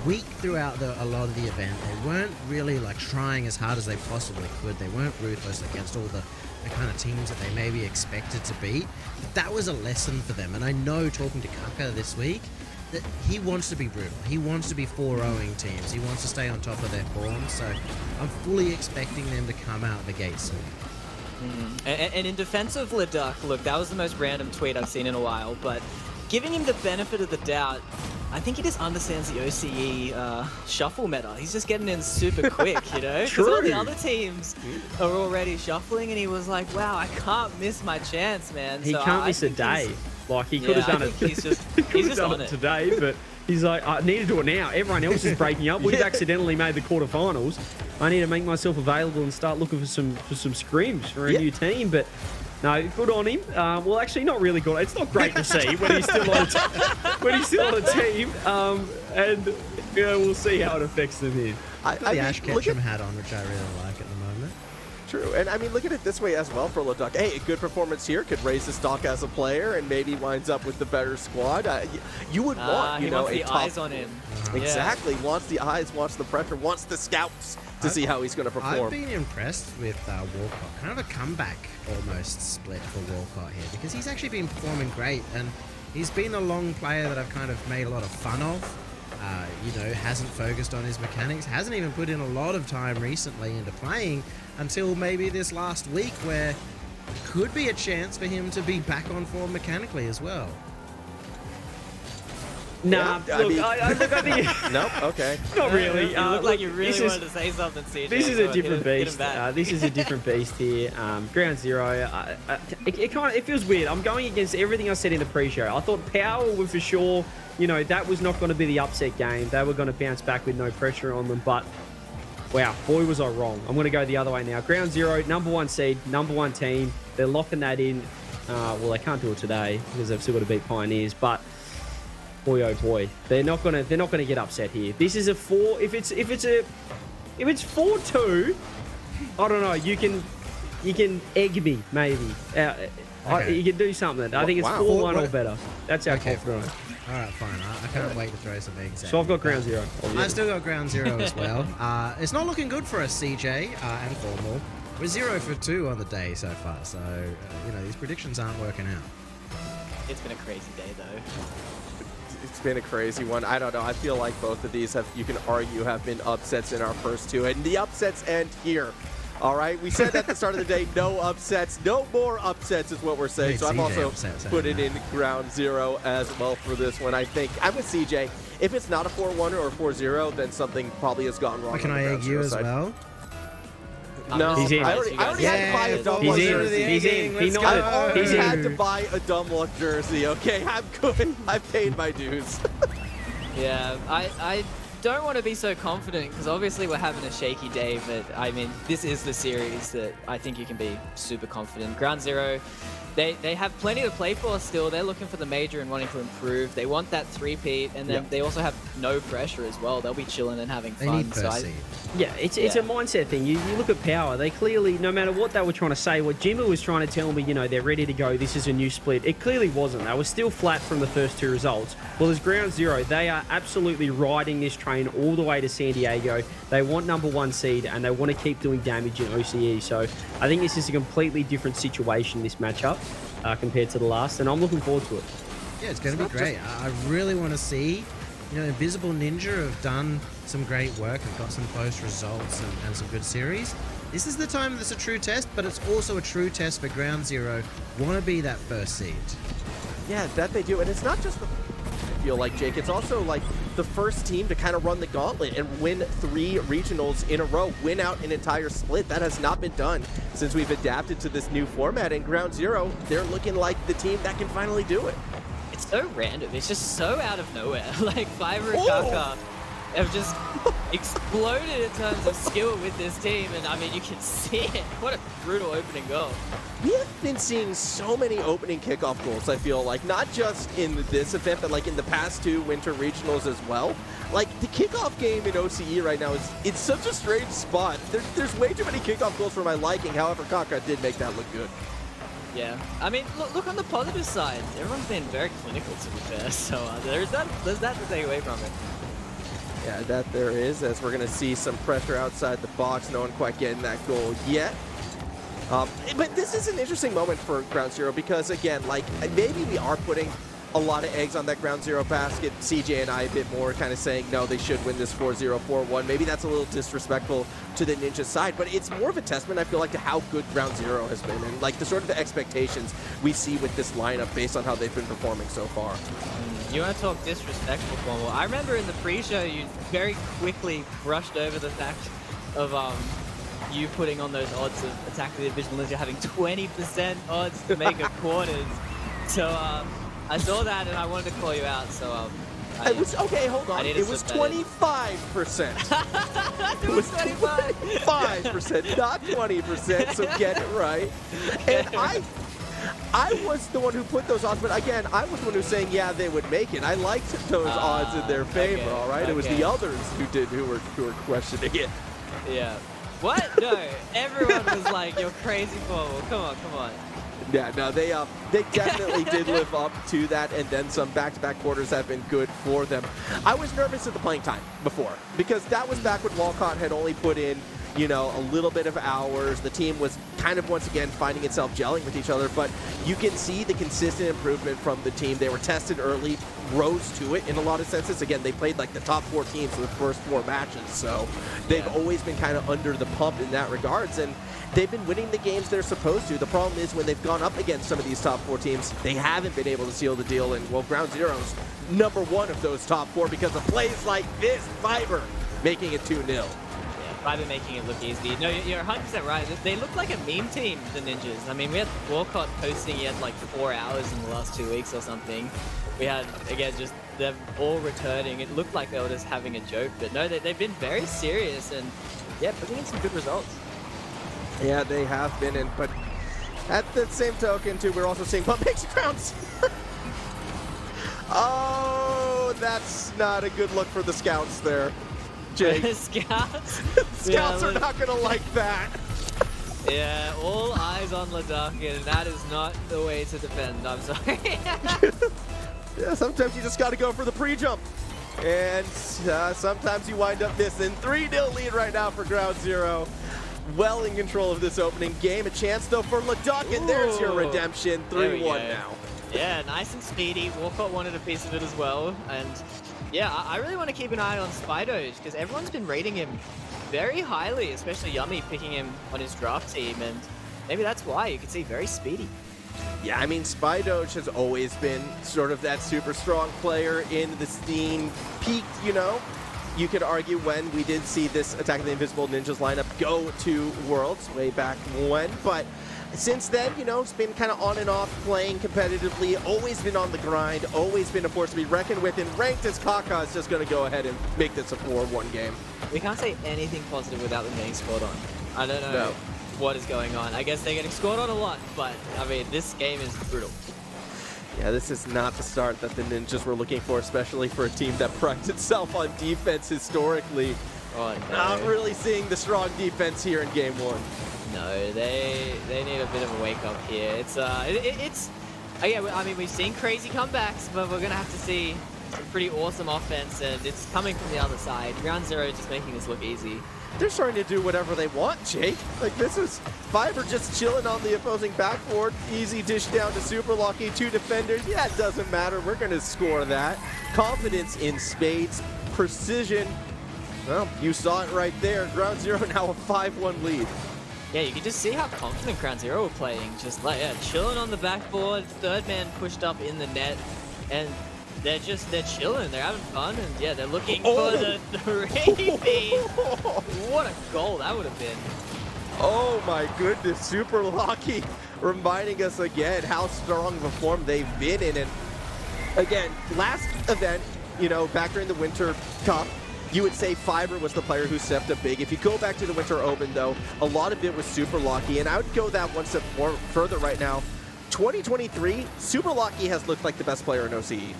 weak throughout a lot of the event. They weren't really like trying as hard as they possibly could. They weren't ruthless against all the kind of teams that they maybe expected to beat. But that was a lesson for them. And I know talking to Kaka this week that he wants to be brutal. He wants to be 4-0ing teams. He wants to stay on top of their form. So I'm fully expecting them to come out the gate soon. And in defense of Ladakh, look, that was the most random tweet I've seen in a while, but giving him the benefit of the doubt, I think he just understands the OCE shuffle meta. He's just getting in super quick, Because all the other teams are already shuffling, and he was like, wow, I can't miss my chance, man. He So can't I miss a think day. he's- Like, he could have done I it. think he's just, He could he's have just done on it it. today, but he's like, I need to do it now. Everyone else is breaking up. We've accidentally made the quarterfinals. I need to make myself available and start looking for some scrims for a new team. But no, good on him. Well, actually, not really good. It's not great to see when he's still on a team. And we'll see how it affects them here. The Ash Ketchum hat on, which I really like at the moment. True, and I mean, look at it this way as well for Ladakh. Hey, a good performance here could raise his stock as a player and maybe winds up with the better squad. You would want, he wants a the top... eyes on him. Exactly, wants the eyes, wants the pressure, wants the scouts to see how he's going to perform. I've been impressed with Walcott. Kind of a comeback almost split for Walcott here because he's actually been performing great and he's been a long player that I've kind of made a lot of fun of. Hasn't focused on his mechanics, hasn't even put in a lot of time recently into playing until maybe this last week where could be a chance for him to be back on form mechanically as well. Nah, Yeah, I think... Nope, okay. Not really. You look like you really wanted to say something, CJ. This is a so different hit him beast. back. This is a different beast here. Ground Zero. It feels weird. I'm going against everything I said in the pre-show. I thought Power were for sure. That was not going to be the upset game. They were going to bounce back with no pressure on them. But wow, boy, was I wrong. I'm going to go the other way now. Ground Zero, number 1 seed, number 1 team. They're locking that in. Well, they can't do it today because they've still got to beat Pioneers. But boy, oh boy, they're not gonna get upset here. This is a 4. If it's 4-2, I don't know. You can egg me maybe. You can do something. I think it's 4-1 or better. That's how confident I am. All right, fine. I can't wait to throw some eggs at So I've you. got Ground Zero. I've still got Ground Zero as well. It's not looking good for us, CJ and Formal. We're 0 for 2 on the day so far, so these predictions aren't working out. It's been a crazy day, though. It's been a crazy one. I don't know. I feel like both of these you can argue, have been upsets in our first 2, and the upsets end here. All right, we said at the start of the day, no upsets, no more upsets is what we're saying. So I've also put it in Ground Zero as well for this one. I think I'm with CJ. If it's not a 4-1 or a 4-0, then something probably has gone wrong. Can I egg you as well? No, He's in. I already had to buy a dumb luck He's jersey. in. He's in. He I've nodded. already He's had in. to buy a dumb luck jersey. Okay, I'm good. I've paid my dues. Yeah, I don't want to be so confident because obviously we're having a shaky day, but I mean, this is the series that I think you can be super confident. Ground Zero, they have plenty to play for still. They're looking for the major and wanting to improve. They want that 3-peat, and then they also have no pressure as well. They'll be chilling and having fun. They need first seed. Yeah, it's a mindset thing. You look at Power, they clearly, no matter what they were trying to say, what Jimmy was trying to tell me, you know, they're ready to go, this is a new split, it clearly wasn't. They were still flat from the first 2 results. Well, as ground zero, they are absolutely riding this train all the way to San Diego. They want #1 seed, and they want to keep doing damage in OCE. So I think this is a completely different situation, this matchup, compared to the last, and I'm looking forward to it. Yeah, it's going to be great. I really want to see, you know, Invisible Ninja have done some great work and got some close results and some good series. This is the time that's a true test, but it's also a true test for Ground Zero. Want to be that first seed. Yeah, that they do. And it's not just the... I feel like, Jake, it's also like the first team to kind of run the gauntlet and win 3 regionals in a row, win out an entire split. That has not been done since we've adapted to this new format. And Ground Zero, they're looking like the team that can finally do it. It's so random. It's just so out of nowhere. Like, Fiverr and Kaka have just exploded in terms of skill with this team, and I mean, you can see it. What a brutal opening goal. We have been seeing so many opening kickoff goals, I feel like, not just in this event, but like in the past 2 winter regionals as well. Like, the kickoff game in OCE right now it's such a strange spot. There's way too many kickoff goals for my liking. However, Kaka did make that look good. Yeah, I mean, look on the positive side. Everyone's been very clinical, to be fair, so there's that to take away from it. Yeah, that there is, as we're going to see some pressure outside the box. No one quite getting that goal yet. But this is an interesting moment for Ground Zero because, again, like, maybe we are putting a lot of eggs on that Ground Zero basket. CJ and I a bit more kind of saying, no, they should win this 4-0, 4-1. Maybe that's a little disrespectful to the Ninja side, but it's more of a testament, I feel like, to how good Ground Zero has been and, like, the sort of the expectations we see with this lineup based on how they've been performing so far. You want to talk disrespectful, Cornwall? I remember in the pre-show you very quickly brushed over the fact of you putting on those odds of Attack the Invitational Ninja having 20% odds to make a quarters. So I saw that and I wanted to call you out. So it was okay. Hold on. It was 25%. It was 25. 5%, not 20%. So get it right. And I was the one who put those odds, but again, I was the one who was saying, yeah, they would make it. I liked those odds in their favor, all right? It was the others who were questioning it. Yeah. What? No. Everyone was like, you're crazy, Cornwall. Come on. Yeah, no, they definitely did live up to that, and then some back-to-back quarters have been good for them. I was nervous at the playing time before, because that was back when Walcott had only put in, you know, a little bit of hours. The team was kind of, once again, finding itself gelling with each other, but you can see the consistent improvement from the team. They were tested early, rose to it in a lot of senses. Again, they played like the top 4 teams for the first 4 matches, so they've always been kind of under the pump in that regards, and they've been winning the games they're supposed to. The problem is when they've gone up against some of these top 4 teams, they haven't been able to seal the deal, and, well, Ground Zero's #1 of those top 4 because of plays like this, Fiverr making it 2-0. Fiverr making it look easy. No, you're 100% right. They look like a meme team, the Ninjas. I mean, we had Walcott posting he had like 4 hours in the last 2 weeks or something. We had, again, just them all returning. It looked like they were just having a joke, but no, they've been very serious and, yeah, putting in some good results. Yeah, they have been in, but at the same token, too, we're also seeing what makes Ground Zero. Oh, that's not a good look for the Scouts there. Jake. Scouts? Scouts are not going to like that. Yeah, all eyes on Ladakhin, and that is not the way to defend. I'm sorry. Yeah, sometimes you just got to go for the pre-jump. And sometimes you wind up missing. 3-0 lead right now for Ground Zero. Well in control of this opening game. A chance, though, for Ladakhin. There's your redemption. 3-1 now. Yeah, nice and speedy. Walcott wanted a piece of it as well. And yeah, I really want to keep an eye on Spidoge because everyone's been rating him very highly, especially Yummy picking him on his draft team. And maybe that's why you can see very speedy. Yeah, I mean, Spidoge has always been sort of that super strong player in the scene. Peaked, you know. You could argue when we did see this Attack of the Invisible Ninjas lineup go to Worlds way back when, but since then, you know, it's been kind of on and off playing competitively, always been on the grind, always been a force to be reckoned with, and ranked as Kaka is just going to go ahead and make this a 4-1 game. We can't say anything positive without them being spot on. I don't know. what is going on. I guess they're getting scored on a lot, but I mean, this game is brutal. Yeah, this is not the start that the Ninjas were looking for, especially for a team that prides itself on defense historically. Oh, no. Not really seeing the strong defense here in game one. No, they need a bit of a wake up here. It's yeah, I mean, we've seen crazy comebacks, but we're gonna have to see some pretty awesome offense, and it's coming from the other side. Ground Zero just making this look easy. They're starting to do whatever they want, Jake. Like, this is Fiber just chilling on the opposing backboard. Easy dish down to Super Lucky, 2 defenders. Yeah, it doesn't matter. We're going to score that. Confidence in spades. Precision. Well, you saw it right there. Ground Zero now a 5-1 lead. Yeah, you can just see how confident Ground Zero were playing. Just like, yeah, chilling on the backboard, third man pushed up in the net, and they're chilling, they're having fun, and yeah, they're looking for the 3-feed. What a goal that would have been. Oh my goodness, Super Lucky reminding us again how strong of a form they've been in. And again, last event, you know, back during the Winter Cup, you would say Fiber was the player who stepped up big. If you go back to the Winter Open, though, a lot of it was Super Lucky, and I would go that one step more further right now. 2023, Super Lucky has looked like the best player in OCE.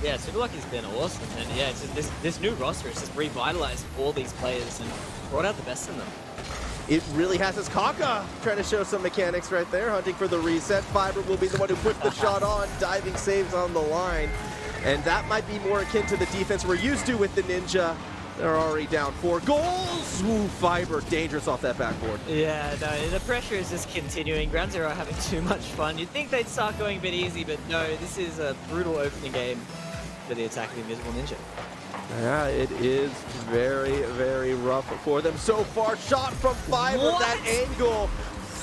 Yeah, Super Lucky's been awesome, and yeah, it's just, this new roster has just revitalized all these players and brought out the best in them. It really has his Kaka trying to show some mechanics right there, hunting for the reset. Fiber will be the one who puts the shot on, diving saves on the line. And that might be more akin to the defense we're used to with the Ninja. They're already down 4 goals. Ooh, Fiber, dangerous off that backboard. Yeah, no, the pressure is just continuing. Ground Zero are having too much fun. You'd think they'd start going a bit easy, but no, this is a brutal opening game for the attack of the Invisible Ninja. Yeah, it is very, very rough for them so far. Shot from Fiber, that angle.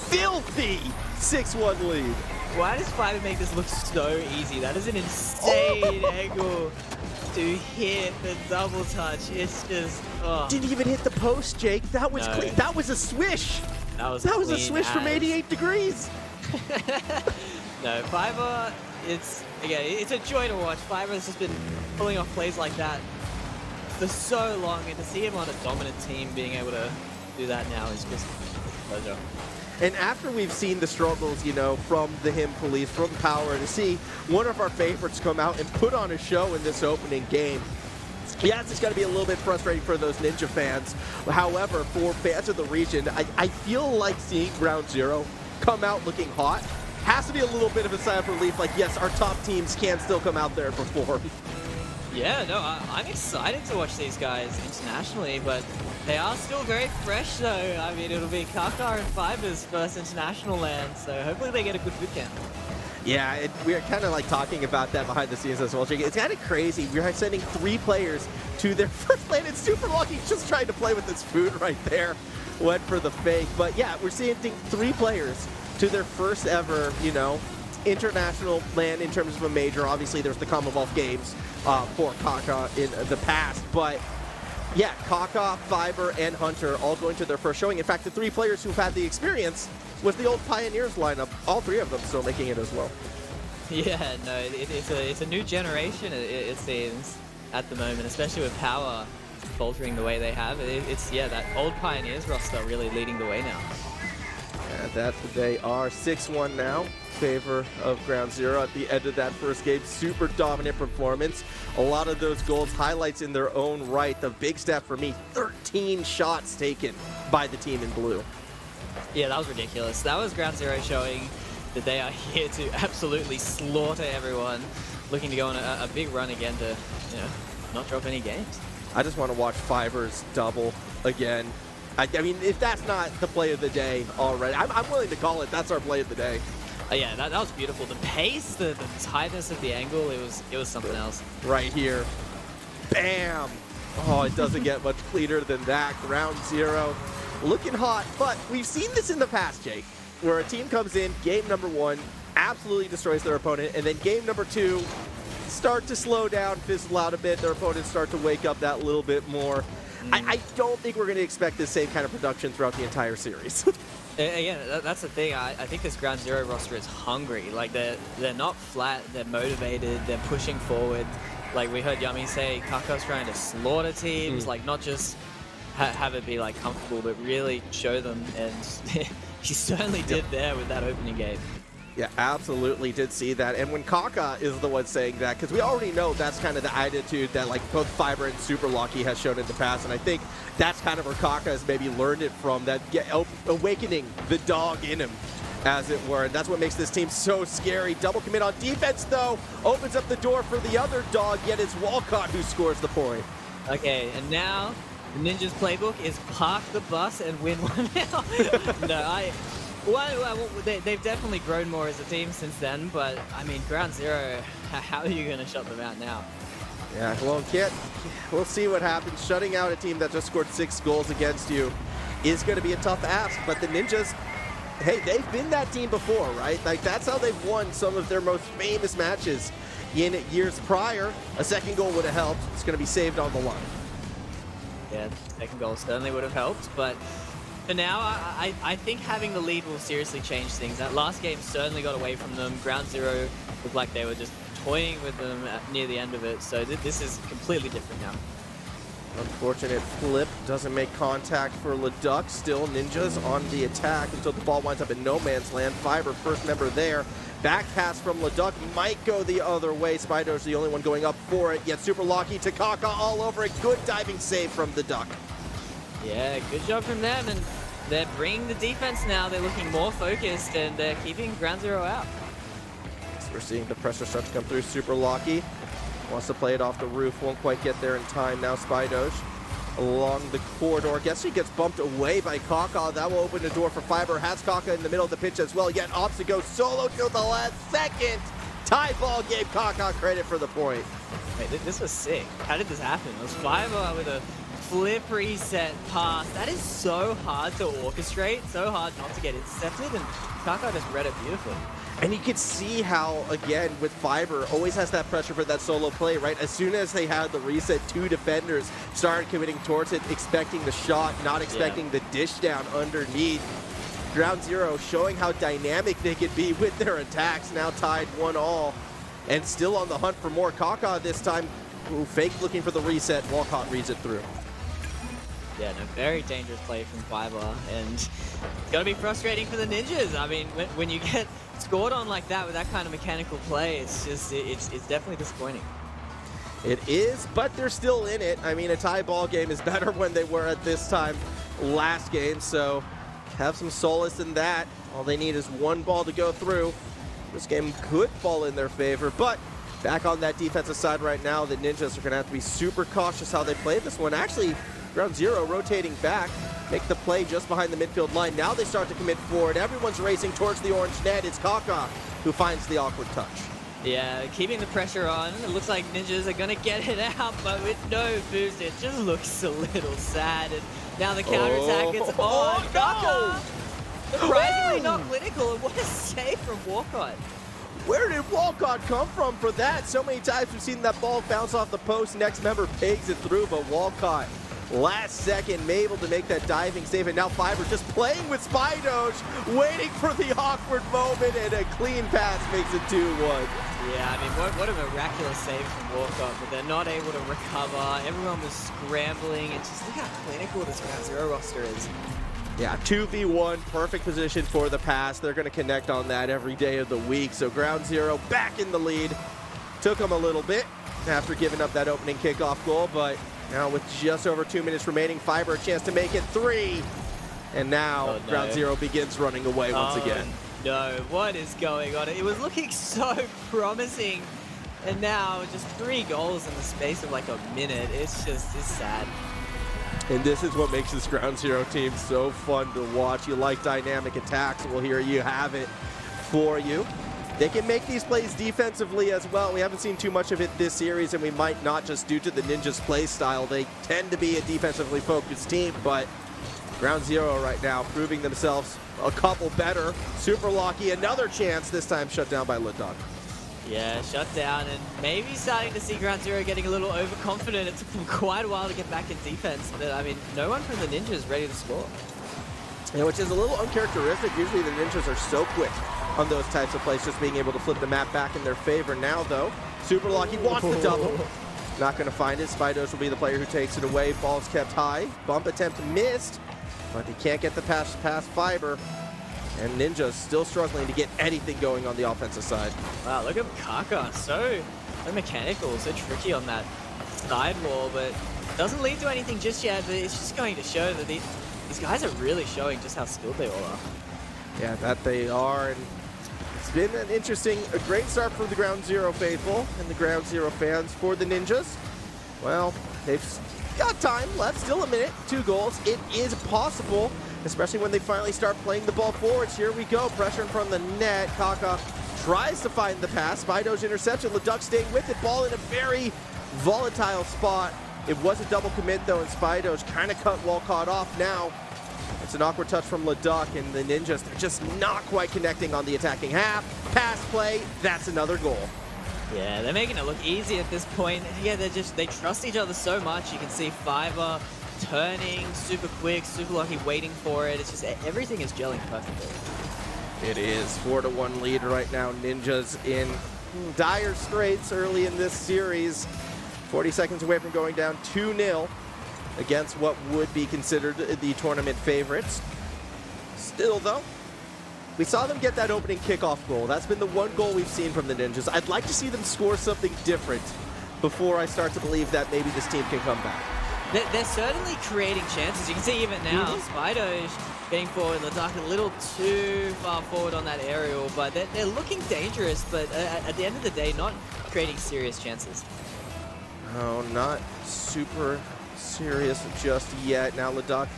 Filthy 6-1 lead. Why does Fiber make this look so easy? That is an insane angle to hit the double touch. It's just, Didn't even hit the post, Jake. That was clean. That was a swish. That was a swish from 88 degrees. No, Fiber, it's a joy to watch. Fiber has just been pulling off plays like that for so long, and to see him on a dominant team being able to do that now is just a pleasure. And after we've seen the struggles, you know, from the Him Police, from Power, to see one of our favorites come out and put on a show in this opening game, yes, it's going to be a little bit frustrating for those Ninja fans. However, for fans of the region, I feel like seeing Ground Zero come out looking hot has to be a little bit of a sigh of relief. Like, yes, our top teams can still come out there and perform. Yeah, no, I'm excited to watch these guys internationally, but they are still very fresh, though. I mean, it'll be Kaka and Fiber's first international land, so hopefully they get a good boot camp. Yeah, we're kind of like talking about that behind the scenes as well, Jake. It's kind of crazy. We're sending 3 players to their first land. It's Super Lucky just trying to play with his food right there. Went for the fake. But yeah, we're seeing 3 players to their first ever, you know, international land in terms of a major. Obviously, there's the Commonwealth Games for Kaka in the past. But yeah, Kaka, Fiber, and Hunter all going to their first showing. In fact, the 3 players who've had the experience was the old Pioneers lineup. All 3 of them still making it as well. Yeah, no, it's a new generation, it seems, at the moment, especially with Power faltering the way they have. It's that old Pioneers roster really leading the way now. Yeah, they are 6-1 now. Favor of Ground Zero at the end of that first game. Super dominant performance. A lot of those goals, highlights in their own right. The big step for me, 13 shots taken by the team in blue. Yeah, that was ridiculous. That was Ground Zero showing that they are here to absolutely slaughter everyone, looking to go on a big run again to, not drop any games. I just want to watch Fiber's double again. I mean, if that's not the play of the day already, I'm willing to call it. That's our play of the day. Yeah, that was beautiful. The pace, the tightness of the angle, it was something else. Right here. Bam! Oh, it doesn't get much cleaner than that. Ground Zero looking hot, but we've seen this in the past, Jake, where a team comes in, game number 1, absolutely destroys their opponent, and then game number 2, start to slow down, fizzle out a bit, their opponents start to wake up that little bit more. I don't think we're going to expect the same kind of production throughout the entire series. Again, that's the thing. I think this Ground Zero roster is hungry. Like, they're not flat, they're motivated, they're pushing forward. Like we heard Yummy say, Kaka's trying to slaughter teams, like not just have it be like comfortable, but really show them, and he certainly did there with that opening game. Yeah, absolutely did see that. And when Kaka is the one saying that, because we already know that's kind of the attitude that like both Fiber and Super Lucky has shown in the past, and I think that's kind of where Kaka has maybe learned it from, that awakening the dog in him, as it were. And that's what makes this team so scary. Double commit on defense, though, opens up the door for the other dog, yet it's Walcott who scores the point. Okay, and now the Ninjas playbook is park the bus and win one now. No, well, they've definitely grown more as a team since then, but I mean, Ground Zero, how are you going to shut them out now? Yeah, well, we'll see what happens. Shutting out a team that just scored 6 goals against you is going to be a tough ask, but the Ninjas, hey, they've been that team before, right? Like, that's how they've won some of their most famous matches in years prior. A second goal would have helped. It's going to be saved on the line. Yeah, second goal certainly would have helped, but for now, I think having the lead will seriously change things. That last game certainly got away from them. Ground Zero looked like they were just toying with them near the end of it, so this is completely different now. Unfortunate flip, doesn't make contact for Leduc. Still Ninjas on the attack until the ball winds up in no man's land. Fiber, first member there. Back pass from Leduc might go the other way. Spider's the only one going up for it, yet Super Lucky to Kaka all over it. Good diving save from the Duck. Yeah, good job from them, and they're bringing the defense now. They're looking more focused, and they're keeping Ground Zero out. So we're seeing the pressure start to come through. Super Lucky wants to play it off the roof, won't quite get there in time. Now Spidosh along the corridor. Guess he gets bumped away by Kaka. That will open the door for Fiber. Has Kaka in the middle of the pitch as well, yet opts to go solo till the last second. Tie ball gave Kaka credit for the point. Wait, this was sick. How did this happen? It was Fiber with a flip reset pass. That is so hard to orchestrate, so hard not to get intercepted, and Kaka just read it beautifully. And you can see how, again, with Fiber, always has that pressure for that solo play, right? As soon as they had the reset, 2 defenders started committing towards it, expecting the shot, not expecting the dish down underneath. Ground Zero showing how dynamic they could be with their attacks, now tied 1-1, and still on the hunt for more. Kaka this time, fake looking for the reset. Walcott reads it through. Yeah, no, very dangerous play from Fiber, and it's gonna be frustrating for the Ninjas. I mean, when you get scored on like that with that kind of mechanical play, it's just it's definitely disappointing. It is, but they're still in it. I mean, a tie ball game is better when they were at this time last game, so have some solace in that. All they need is 1 ball to go through. This game could fall in their favor, but back on that defensive side right now, the Ninjas are gonna have to be super cautious how they play this one. Actually, Ground Zero rotating back, make the play just behind the midfield line. Now they start to commit forward. Everyone's racing towards the orange net. It's Kaka who finds the awkward touch. Yeah, keeping the pressure on. It looks like Ninjas are gonna get it out, but with no boost, it just looks a little sad. And now the counterattack is on Kaka. Surprisingly not clinical, and what a save from Walcott. Where did Walcott come from for that? So many times we've seen that ball bounce off the post. Next member pigs it through, but Walcott last second able to make that diving save, and now Fiber just playing with Spidosh, waiting for the awkward moment, and a clean pass makes it 2-1. Yeah, I mean, what a miraculous save from Walcott, but they're not able to recover. Everyone was scrambling, and just look how clinical this Ground Zero roster is. Yeah, 2v1, perfect position for the pass. They're going to connect on that every day of the week. So Ground Zero back in the lead. Took them a little bit after giving up that opening kickoff goal, but now with just over 2 minutes remaining, Fiber a chance to make it 3. And now Ground Zero begins running away once again. No, what is going on? It was looking so promising, and now just 3 goals in the space of like a minute. It's sad. And this is what makes this Ground Zero team so fun to watch. You like dynamic attacks, well, here you have it for you. They can make these plays defensively as well. We haven't seen too much of it this series, and we might not, just due to the Ninjas' play style. They tend to be a defensively focused team, but Ground Zero right now proving themselves a couple better. Super Lucky, another chance, this time shut down by Leduc. Yeah, shut down, and maybe starting to see Ground Zero getting a little overconfident. It took them quite a while to get back in defense, but I mean, no one from the Ninjas is ready to score. Yeah, which is a little uncharacteristic. Usually the Ninjas are so quick on those types of plays, just being able to flip the map back in their favor. Now, though, Super Lucky wants the double. Not going to find it. Spidos will be the player who takes it away. Ball's kept high. Bump attempt missed, but he can't get the pass past Fiber. And Ninja's still struggling to get anything going on the offensive side. Wow, look at Kaka. So mechanical, so tricky on that side wall, but doesn't lead to anything just yet. But it's just going to show that these guys are really showing just how skilled they all are. Yeah, that they are. And it's been an interesting, a great start for the Ground Zero faithful and the Ground Zero fans. For the Ninjas, well, they've got time left, still a minute, 2 goals. It is possible, especially when they finally start playing the ball forwards. Here we go, pressure in front of the net. Kaka tries to find the pass. Spido's interception, Leduc staying with it. Ball in a very volatile spot. It was a double commit though, and Spido's kind of caught off now. It's an awkward touch from Leduc, and the Ninjas, they're just not quite connecting on the attacking half. Pass play, that's another goal. Yeah, they're making it look easy at this point. Yeah, they trust each other so much. You can see Fiverr turning super quick, super lucky, waiting for it. It's just everything is gelling perfectly. It is 4-1 lead right now. Ninjas in dire straits early in this series. 40 seconds away from going down 2-0 against what would be considered the tournament favorites. Still though, we saw them get that opening kickoff goal. That's been the one goal we've seen from the Ninjas. I'd like to see them score something different before I start to believe that maybe this team can come back. They're certainly creating chances. You can see even now, Spido's getting forward, Leduc a little too far forward on that aerial, but they're looking dangerous, but at the end of the day, not creating serious chances. Oh, not super serious just yet. Now Leduc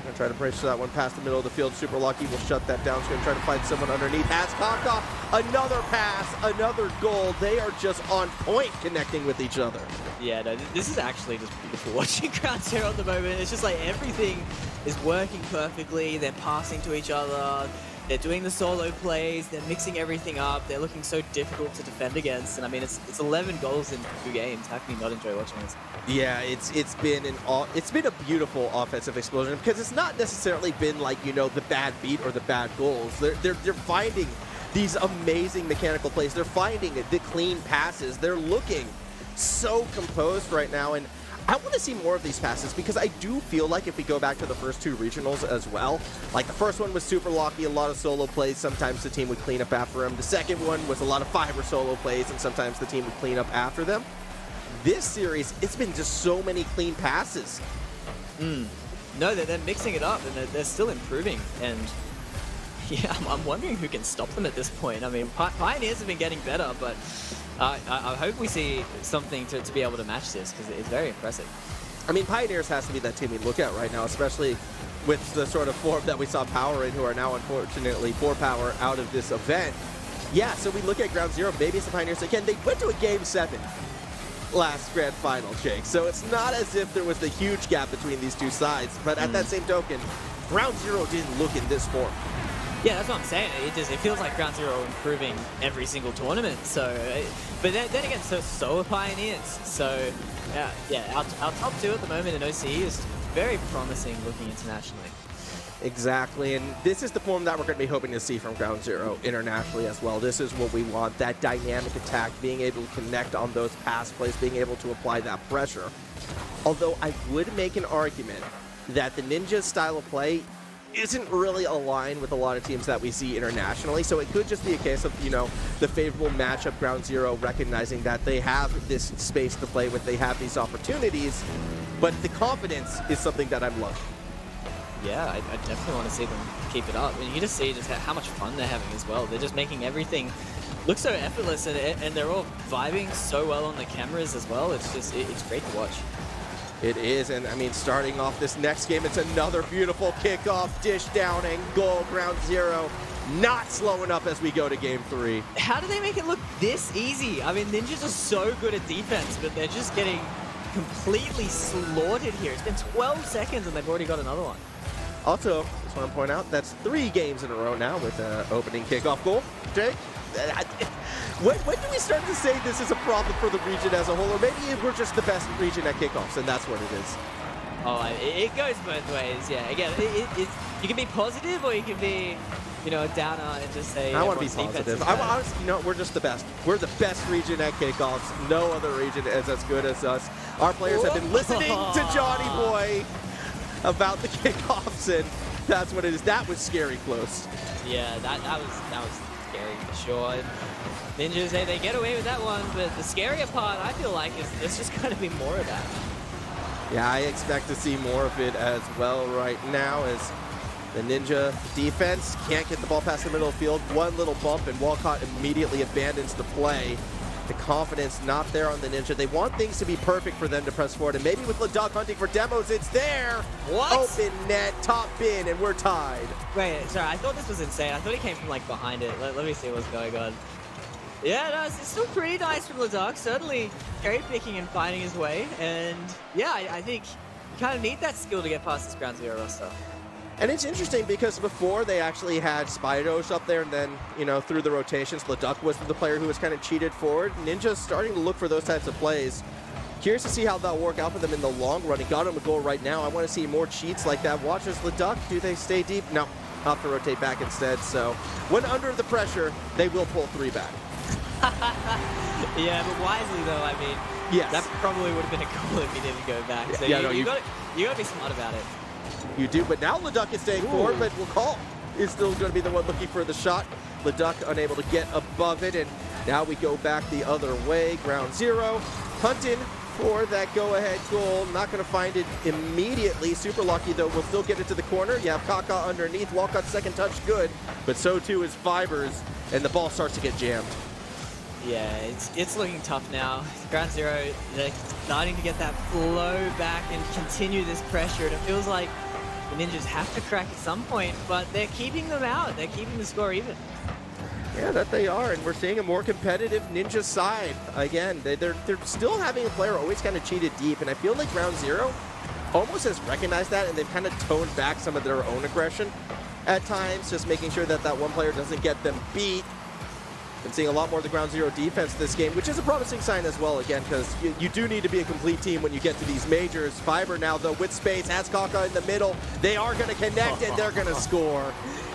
gonna try to brace that one past the middle of the field. Super lucky will shut that down. He's gonna try to find someone underneath. Has Kaka, another pass, another goal. They are just on point connecting with each other. Yeah, no, this is actually just beautiful watching Ground Zero at the moment. It's just like everything is working perfectly. They're passing to each other. They're doing the solo plays. They're mixing everything up. They're looking so difficult to defend against. And I mean, it's 11 goals in 2 games. How can you not enjoy watching this? Yeah, it's been a beautiful offensive explosion because it's not necessarily been like, you know, the bad beat or the bad goals. They're finding these amazing mechanical plays. They're finding the clean passes. They're looking so composed right now, and I want to see more of these passes because I do feel like if we go back to the first 2 regionals as well, like the first one was super locky, a lot of solo plays, sometimes the team would clean up after them. The second one was a lot of Fiber solo plays, and sometimes the team would clean up after them. This series, it's been just so many clean passes. No, they're mixing it up, and they're still improving, and yeah, I'm wondering who can stop them at this point. I mean, Pioneers have been getting better, but I hope we see something to be able to match this because it's very impressive. I mean, Pioneers has to be that team we look at right now, especially with the sort of form that we saw Power in, who are now unfortunately 4 Power out of this event. Yeah, so we look at Ground Zero, maybe it's the Pioneers again. They went to a Game 7 last Grand Final, Jake. So it's not as if there was the huge gap between these 2 sides, but at that same token, Ground Zero didn't look in this form. Yeah, that's what I'm saying. It feels like Ground Zero improving every single tournament. So, but then again, so are Pioneers. So, yeah, our top 2 at the moment in OCE is very promising looking internationally. Exactly, and this is the form that we're going to be hoping to see from Ground Zero internationally as well. This is what we want, that dynamic attack, being able to connect on those pass plays, being able to apply that pressure. Although I would make an argument that the Ninja's style of play isn't really aligned with a lot of teams that we see internationally, so it could just be a case of, you know, the favorable matchup, Ground Zero recognizing that they have this space to play with, they have these opportunities, but the confidence is something that I'm loving. Yeah, I definitely want to see them keep it up. And you just see just how much fun they're having as well. They're just making everything look so effortless, and they're all vibing so well on the cameras as well. It's just, it's great to watch. It is, and I mean, starting off this next game, it's another beautiful kickoff, dish down, and goal. Ground Zero not slowing up as we go to Game 3. How do they make it look this easy? I mean, Ninjas are so good at defense, but they're just getting completely slaughtered here. It's been 12 seconds, and they've already got another one. Also, just want to point out, that's 3 games in a row now with an opening kickoff goal. Jake, when do we start to say this is a problem for the region as a whole, or maybe we're just the best region at kickoffs, and that's what it is? Oh, it goes both ways, yeah. Again, you can be positive or you can be you know, a downer and just say I want to be everyone's defense positive. is I'm bad. honestly, you know, we're just the best. We're the best region at kickoffs. No other region is as good as us. Our players have been listening to Johnny Boy about the kickoffs, and that's what it is. That was scary close. Yeah, that was scary for sure. And Ninjas, they get away with that one, but the scarier part, I feel like, is there's just going to be more of that. Yeah, I expect to see more of it as well right now as the Ninja defense can't get the ball past the middle of the field. One little bump and Walcott immediately abandons the play. The confidence not there on the Ninja. They want things to be perfect for them to press forward, and maybe with Leduc hunting for demos, it's there. What? Open net, top bin, and we're tied. Wait, sorry, I thought this was insane. I thought he came from like behind it. Let me see what's going on. Yeah, no, it's still pretty nice from Leduc. Certainly cherry picking and finding his way. And yeah, I think you kind of need that skill to get past this ground zero roster. And it's interesting because before they actually had Spydos up there, and then, you know, through the rotations, Leduc was the player who was kind of cheated forward. Ninja's starting to look for those types of plays. Curious to see how that'll work out for them in the long run. He got him a goal right now. I want to see more cheats like that. Watch as Leduc, do they stay deep? No, have to rotate back instead. So when under the pressure, they will pull 3 back. Yeah, but wisely though, I mean, Yes. that probably would have been a goal if he didn't go back. So Yeah, no, you got to be smart about it. You do, but now Leduc is staying forward, but Call is still going to be the one looking for the shot. Leduc unable to get above it, and now we go back the other way. Ground zero, hunting for that go-ahead goal. Not going to find it immediately. Super lucky, though, will still get it to the corner. You have Kaka underneath. Walcott's second touch good, but so too is Fibers, and the ball starts to get jammed. Yeah, it's looking tough now. Ground zero, they're starting to get that flow back and continue this pressure. And it feels like the Ninjas have to crack at some point, but they're keeping them out. They're keeping the score even. Yeah, that they are, and we're seeing a more competitive Ninja side. Again, they're still having a player always kind of cheated deep, and I feel like Ground Zero almost has recognized that, and they've kind of toned back some of their own aggression at times, just making sure that that one player doesn't get them beat. Been seeing a lot more of the Ground Zero defense this game, which is a promising sign as well, again, because you do need to be a complete team when you get to these majors. Fiber now, though, with space, has Kaka in the middle. They are going to connect, and they're going to score.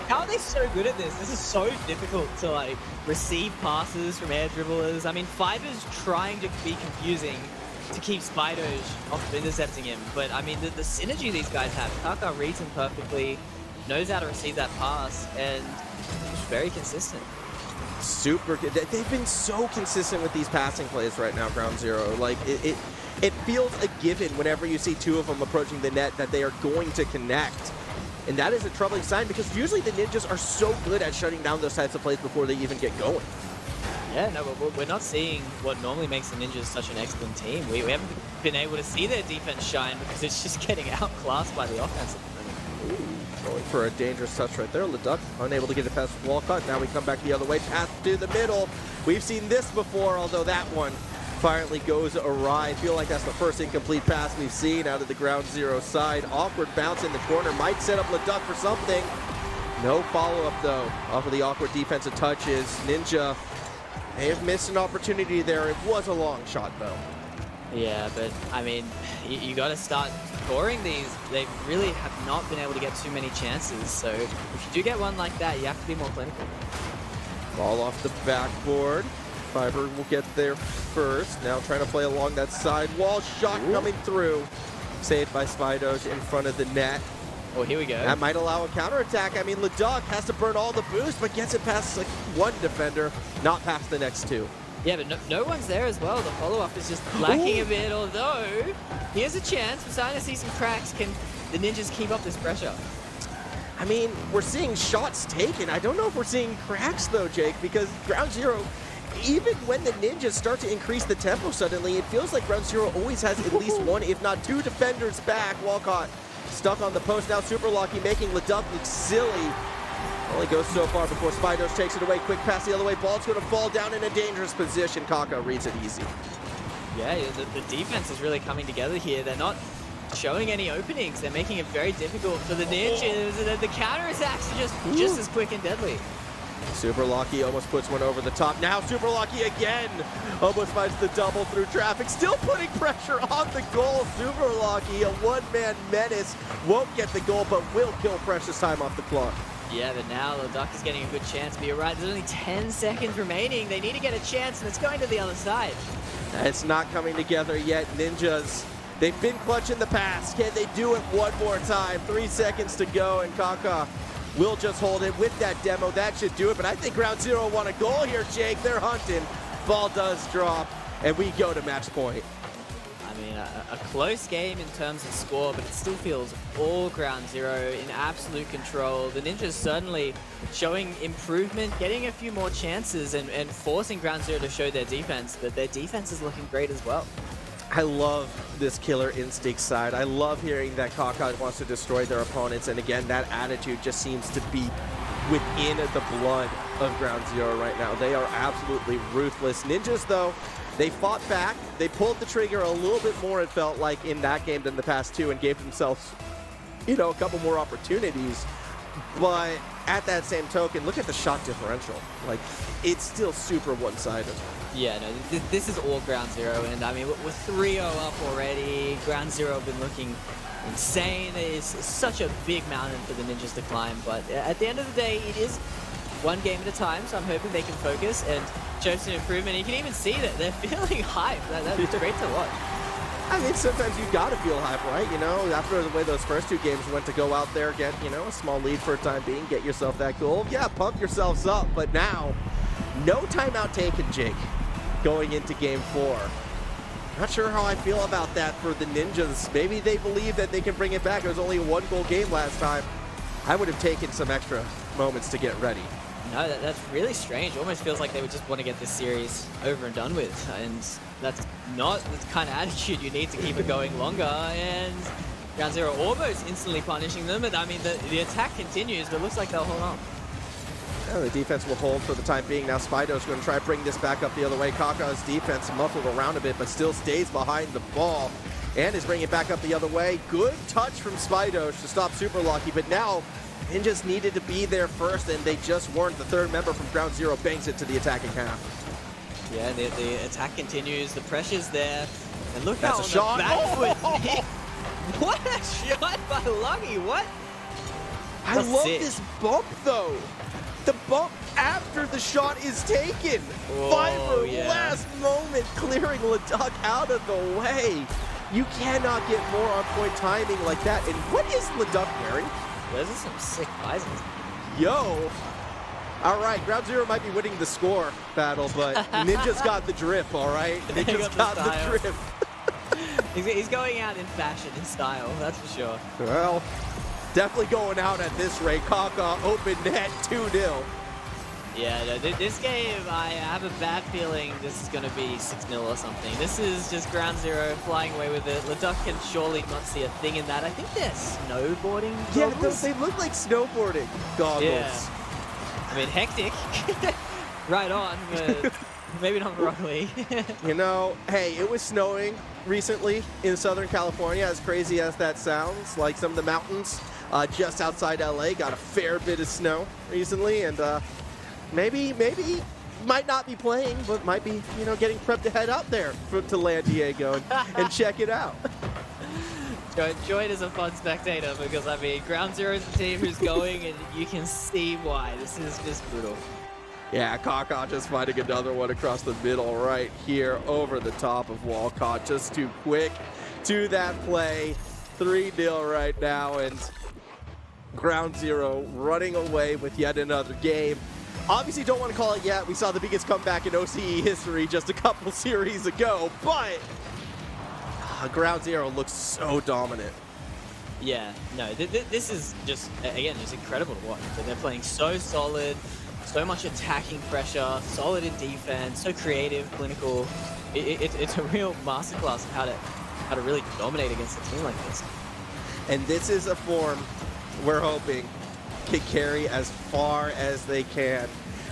How are they so good at this? This is so difficult to like receive passes from air dribblers. I mean, Fiber's trying to be confusing to keep Spydos off of intercepting him, but I mean, the synergy these guys have. Kaka reads him perfectly, knows how to receive that pass, and is very consistent. Super good. They've been so consistent with these passing plays right now, Ground Zero. Like, it feels a given whenever you see 2 of them approaching the net that they are going to connect. And that is a troubling sign because usually the Ninjas are so good at shutting down those types of plays before they even get going. Yeah, no, but we're not seeing what normally makes the Ninjas such an excellent team. We haven't been able to see their defense shine because it's just getting outclassed by the offense at the moment. Going for a dangerous touch right there. Leduc unable to get it past Walcott. Now we come back the other way, pass to the middle. We've seen this before, although that one finally goes awry. I feel like that's the first incomplete pass we've seen out of the Ground Zero side. Awkward bounce in the corner. Might set up Leduc for something. No follow-up, though, off of the awkward defensive touches. Ninja may have missed an opportunity there. It was a long shot, though. Yeah, but I mean, you got to start scoring these. They really have not been able to get too many chances. So if you do get one like that, you have to be more clinical. Ball off the backboard. Fiber will get there first. Now trying to play along that side wall. Shot coming through. Saved by Spydos in front of the net. Oh, here we go. That might allow a counterattack. I mean, Leduc has to burn all the boost, but gets it past like one defender, not past the next 2. Yeah, but no one's there as well. The follow-up is just lacking a bit, although here's a chance. We're starting to see some cracks. Can the Ninjas keep up this pressure? I mean, we're seeing shots taken. I don't know if we're seeing cracks, though, Jake, because Ground Zero, even when the Ninjas start to increase the tempo suddenly, it feels like Ground Zero always has at least 1, if not 2 defenders back. Walcott stuck on the post. Now Super Lucky making Leduc look silly. Only goes so far before Spydos takes it away. Quick pass the other way. Ball's going to fall down in a dangerous position. Kaka reads it easy. Yeah, the defense is really coming together here. They're not showing any openings. They're making it very difficult for the Ninjas. The counterattacks are just as quick and deadly. Super Lucky almost puts one over the top. Now Super Lucky again almost finds the double through traffic. Still putting pressure on the goal. Super Lucky, a one-man menace. Won't get the goal, but will kill precious time off the clock. Yeah, but now the Duck is getting a good chance. But you're right, there's only 10 seconds remaining. They need to get a chance, and it's going to the other side. It's not coming together yet. Ninjas, they've been clutch in the past. Can they do it one more time? 3 seconds to go, and Kaka will just hold it with that demo. That should do it, but I think Ground Zero want a goal here, Jake. They're hunting. Ball does drop, and we go to match point. I mean, a close game in terms of score, but it still feels all Ground Zero in absolute control. The Ninjas certainly showing improvement, getting a few more chances, and forcing Ground Zero to show their defense, but their defense is looking great as well. I love this killer instinct side. I love hearing that Kaka wants to destroy their opponents, and again, that attitude just seems to be within the blood of Ground Zero right now. They are absolutely ruthless. Ninjas, though, they fought back. They pulled the trigger a little bit more, it felt like, in that game than the past two, and gave themselves, you know, a couple more opportunities. But at that same token, look at the shot differential. Like, it's still super one-sided. Yeah, no, this is all Ground Zero, and I mean, we're 3-0 up already. Ground Zero have been looking insane. It's such a big mountain for the Ninjas to climb, but at the end of the day, it is one game at a time, so I'm hoping they can focus and show some improvement. And you can even see that they're feeling hype. That's great to watch. I mean, sometimes you gotta feel hype, right? You know, after the way those first two games went, to go out there, get, you know, a small lead for a time being, get yourself that goal. Yeah, pump yourselves up, but now, no timeout taken, Jake, going into game 4. Not sure how I feel about that for the Ninjas. Maybe they believe that they can bring it back. It was only a 1-goal game last time. I would have taken some extra moments to get ready. No, that's really strange. It almost feels like they would just want to get this series over and done with, and that's not the kind of attitude you need to keep it going longer. And Ground Zero almost instantly punishing them, but I mean, the attack continues, but it looks like they'll hold on. Yeah, the defense will hold for the time being. Now Spido's going to try to bring this back up the other way. Kaka's defense muffled around a bit, but still stays behind the ball and is bringing it back up the other way. Good touch from Spido to stop Super Lucky, but now Ninjas needed to be there first, and they just weren't. The third member from Ground Zero bangs it to the attacking half. Yeah, the attack continues. The pressure's there. And look That's how a on shot. the back foot. What a shot by Lucky. What? I That's love sick. this bump, though. The bump after the shot is taken. Whoa, Fiber, yeah. last moment, clearing Leduc out of the way. You cannot get more on-point timing like that. And what is Leduc wearing? Those are some sick visors. Yo. All right, Ground Zero might be winning the score battle, but Ninja's got the drip, all right? They Ninja's got got the the style. drip. He's going out in fashion, in style, that's for sure. Well, definitely going out at this rate. Kaka, open net, 2-0. Yeah, no, this game, I have a bad feeling this is going to be 6-0 or something. This is just Ground Zero flying away with it. Leduc can surely not see a thing in that. I think they're snowboarding Yeah, goggles. they look like snowboarding goggles. Yeah. I mean, hectic. Right on, but maybe not wrongly. You know, hey, it was snowing recently in Southern California, as crazy as that sounds. Like some of the mountains just outside LA got a fair bit of snow recently, and maybe might not be playing, but might be, you know, getting prepped to head out there to San Diego and check it out. Enjoy it as a fun spectator because, I mean, Ground Zero is the team who's going, and you can see why. This is just brutal. Yeah, Kaka just finding another one across the middle right here over the top of Walcott. Just too quick to that play. 3-0 right now, and Ground Zero running away with yet another game. Obviously don't want to call it yet. We saw the biggest comeback in OCE history just a couple series ago, but Ground Zero looks so dominant. Yeah, no, this is just, again, just incredible to watch. They're playing so solid, so much attacking pressure, solid in defense, so creative, clinical. It's a real masterclass of how to really dominate against a team like this. And this is a form we're hoping can carry as far as they can.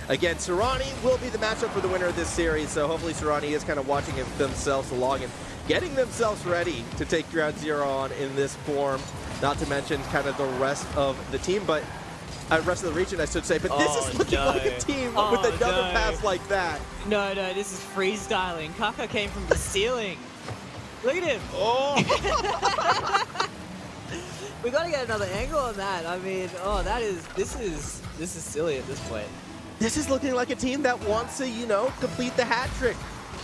Again, Serrani will be the matchup for the winner of this series, so hopefully Serrani is kind of watching themselves along and getting themselves ready to take Ground Zero on in this form. Not to mention kind of the rest of the team, but rest of the region, I should say. But this is looking like a team with another pass like that. No, this is freestyling. Kaka came from the ceiling. Look at him. Oh! We gotta get another angle on that. I mean, oh, this is silly at this point. This is looking like a team that wants to, you know, complete the hat trick,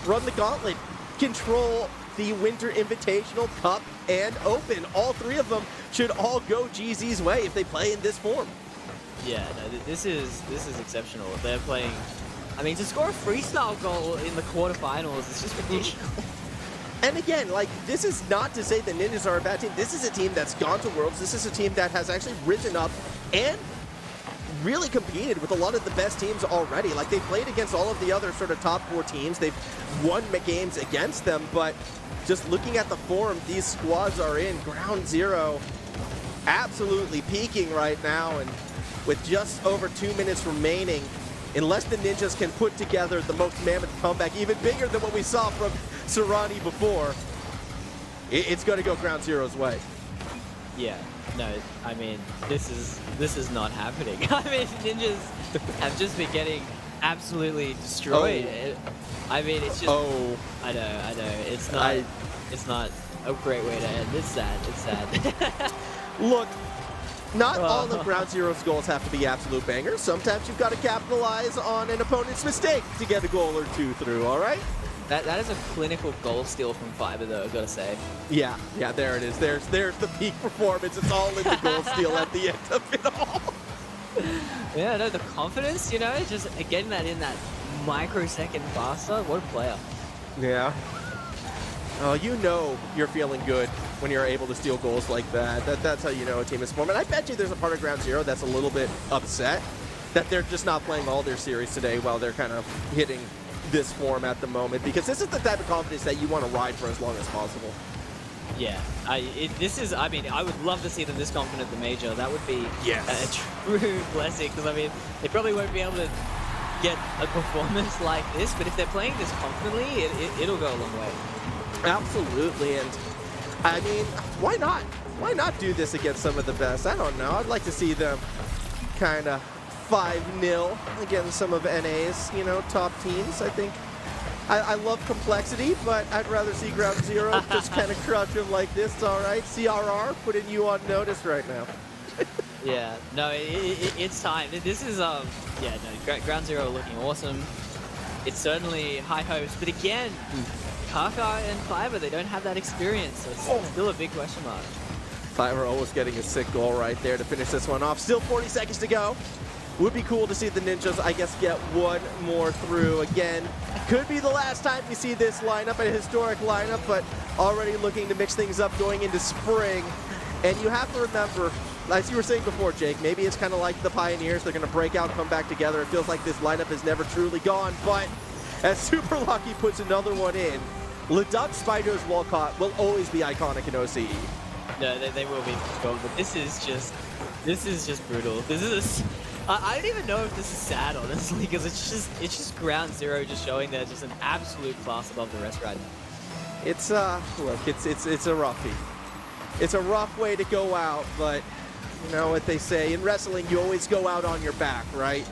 run the gauntlet, control the Winter Invitational, Cup, and Open. All three of them should all go GZ's way if they play in this form. Yeah, no, this is exceptional. They're playing. I mean, to score a freestyle goal in the quarterfinals is just ridiculous. And again, like, this is not to say the Ninjas are a bad team. This is a team that's gone to Worlds. This is a team that has actually risen up and really competed with a lot of the best teams already. Like, they played against all of the other sort of top 4 teams. They've won games against them, but just looking at the form these squads are in, Ground Zero absolutely peaking right now, and with just over 2 minutes remaining, unless the Ninjas can put together the most mammoth comeback, even bigger than what we saw from Serrani before, it's going to go Ground Zero's way. Yeah, no, I mean, this is not happening. I mean, Ninjas have just been getting absolutely destroyed. I mean, it's just. Oh. I know. It's not a great way to end. It's sad. Look, not all of Ground Zero's goals have to be absolute bangers. Sometimes you've got to capitalize on an opponent's mistake to get a goal or two through, all right? That is a clinical goal steal from Fiber, though, I've got to say. Yeah, there it is. There's the peak performance. It's all in the goal steal at the end of it all. Yeah, no, the confidence, you know, just getting that in that microsecond faster. What a player. Yeah. Oh, you know you're feeling good when you're able to steal goals like that. That's how you know a team is performing. I bet you there's a part of Ground Zero that's a little bit upset that they're just not playing all their series today while they're kind of hitting this form at the moment, because this is the type of confidence that you want to ride for as long as possible. Yeah, I mean, I would love to see them this confident at the major. That would be a true blessing, because I mean, they probably won't be able to get a performance like this, but if they're playing this confidently, it'll go a long way. Absolutely, and I mean, why not? Why not do this against some of the best? I don't know. I'd like to see them kind of 5-0 against some of NA's, you know, top teams. I think I love complexity, but I'd rather see Ground Zero just kind of crush them like this. All right, CRR putting you on notice right now. Yeah, no, it's time. This is Ground Zero looking awesome. It's certainly high hopes, but again, Kaka and Fiber, they don't have that experience, so it's still a big question mark. Fiber almost getting a sick goal right there to finish this one off. Still 40 seconds to go. Would be cool to see the Ninjas, I guess, get one more through. Again, could be the last time we see this lineup, a historic lineup, but already looking to mix things up going into spring. And you have to remember, as you were saying before, Jake, maybe it's kind of like the Pioneers. They're going to break out, come back together. It feels like this lineup is never truly gone, but as Super Lucky puts another one in, Leduc Spider's Walcott will always be iconic in OCE. No, they will be, but this is just brutal. This is I don't even know if this is sad, honestly, because it's just Ground Zero just showing they're just an absolute class above the rest right now. It's look, it's a roughie. It's a rough way to go out, but you know what they say in wrestling, you always go out on your back, right?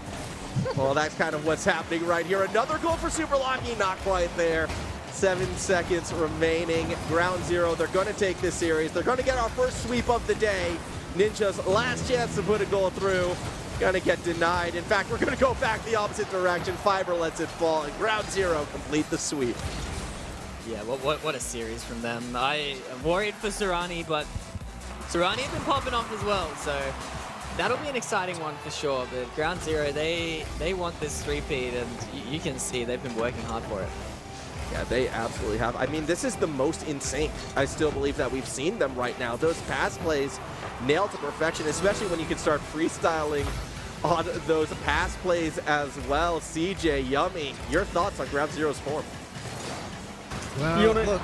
Well, that's kind of what's happening right here. Another goal for Super Lucky, not quite there. 7 seconds remaining. Ground Zero, they're going to take this series. They're going to get our first sweep of the day. Ninja's last chance to put a goal through. Going to get denied. In fact, we're going to go back the opposite direction. Fiber lets it fall, and Ground Zero complete the sweep. Yeah, what a series from them. I am worried for Serrani, but Serrani has been popping off as well, so that'll be an exciting one for sure. But Ground Zero, they want this 3-peat, and you can see they've been working hard for it. Yeah, they absolutely have. I mean, this is the most in sync, I still believe, that we've seen them right now. Those pass plays nailed to perfection, especially when you can start freestyling on those pass plays as well. CJ, yummy. Your thoughts on Ground Zero's form? Well, look,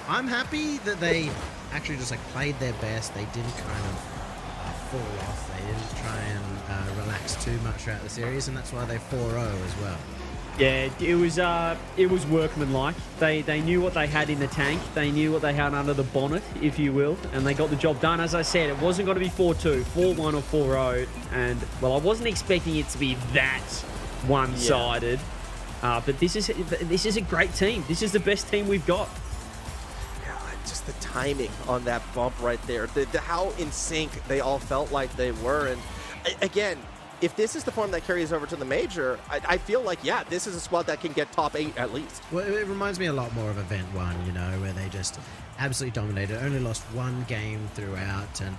I'm happy that they actually just like played their best. They didn't kind of fall off. They didn't try and relax too much throughout the series, and that's why they're 4-0 as well. Yeah, it was workmanlike. They knew what they had in the tank. They knew what they had under the bonnet, if you will, and they got the job done. As I said, it wasn't going to be 4-2, 4-1 or 4-0, and well, I wasn't expecting it to be that one-sided. Yeah. But this is a great team. This is the best team we've got. Yeah, just the timing on that bump right there, how in sync they all felt like they were. And again, if this is the form that carries over to the major, I feel like, yeah, this is a squad that can get top 8 at least. Well, it reminds me a lot more of Event 1, you know, where they just absolutely dominated, only lost one game throughout, and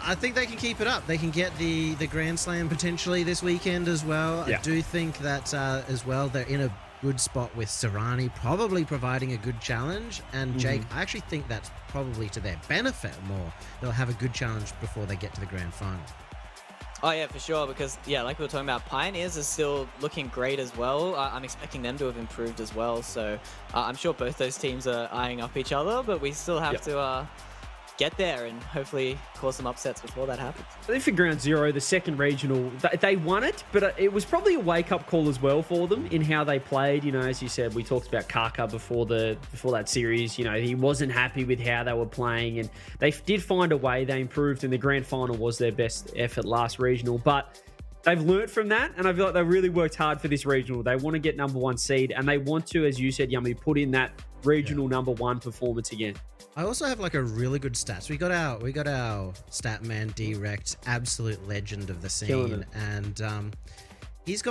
I think they can keep it up. They can get the Grand Slam potentially this weekend as well. Yeah. I do think that as well, they're in a good spot with Serrani probably providing a good challenge, and Jake, I actually think that's probably to their benefit more. They'll have a good challenge before they get to the grand final. Oh yeah, for sure, because yeah, like we were talking about, Pioneers are still looking great as well. I'm expecting them to have improved as well, so I'm sure both those teams are eyeing up each other, but we still have to get there and hopefully cause some upsets before that happens. I think for Ground Zero, the second regional, they won it, but it was probably a wake-up call as well for them in how they played. You know, as you said, we talked about Kaka before that series. You know, he wasn't happy with how they were playing, and they did find a way. They improved, and the grand final was their best effort last regional, but they've learnt from that, and I feel like they really worked hard for this regional. They want to get #1 seed, and they want to, as you said, Yummy, put in that regional #1 performance again. I also have like a really good stats. We got our stat man Direct, absolute legend of the scene, and he's got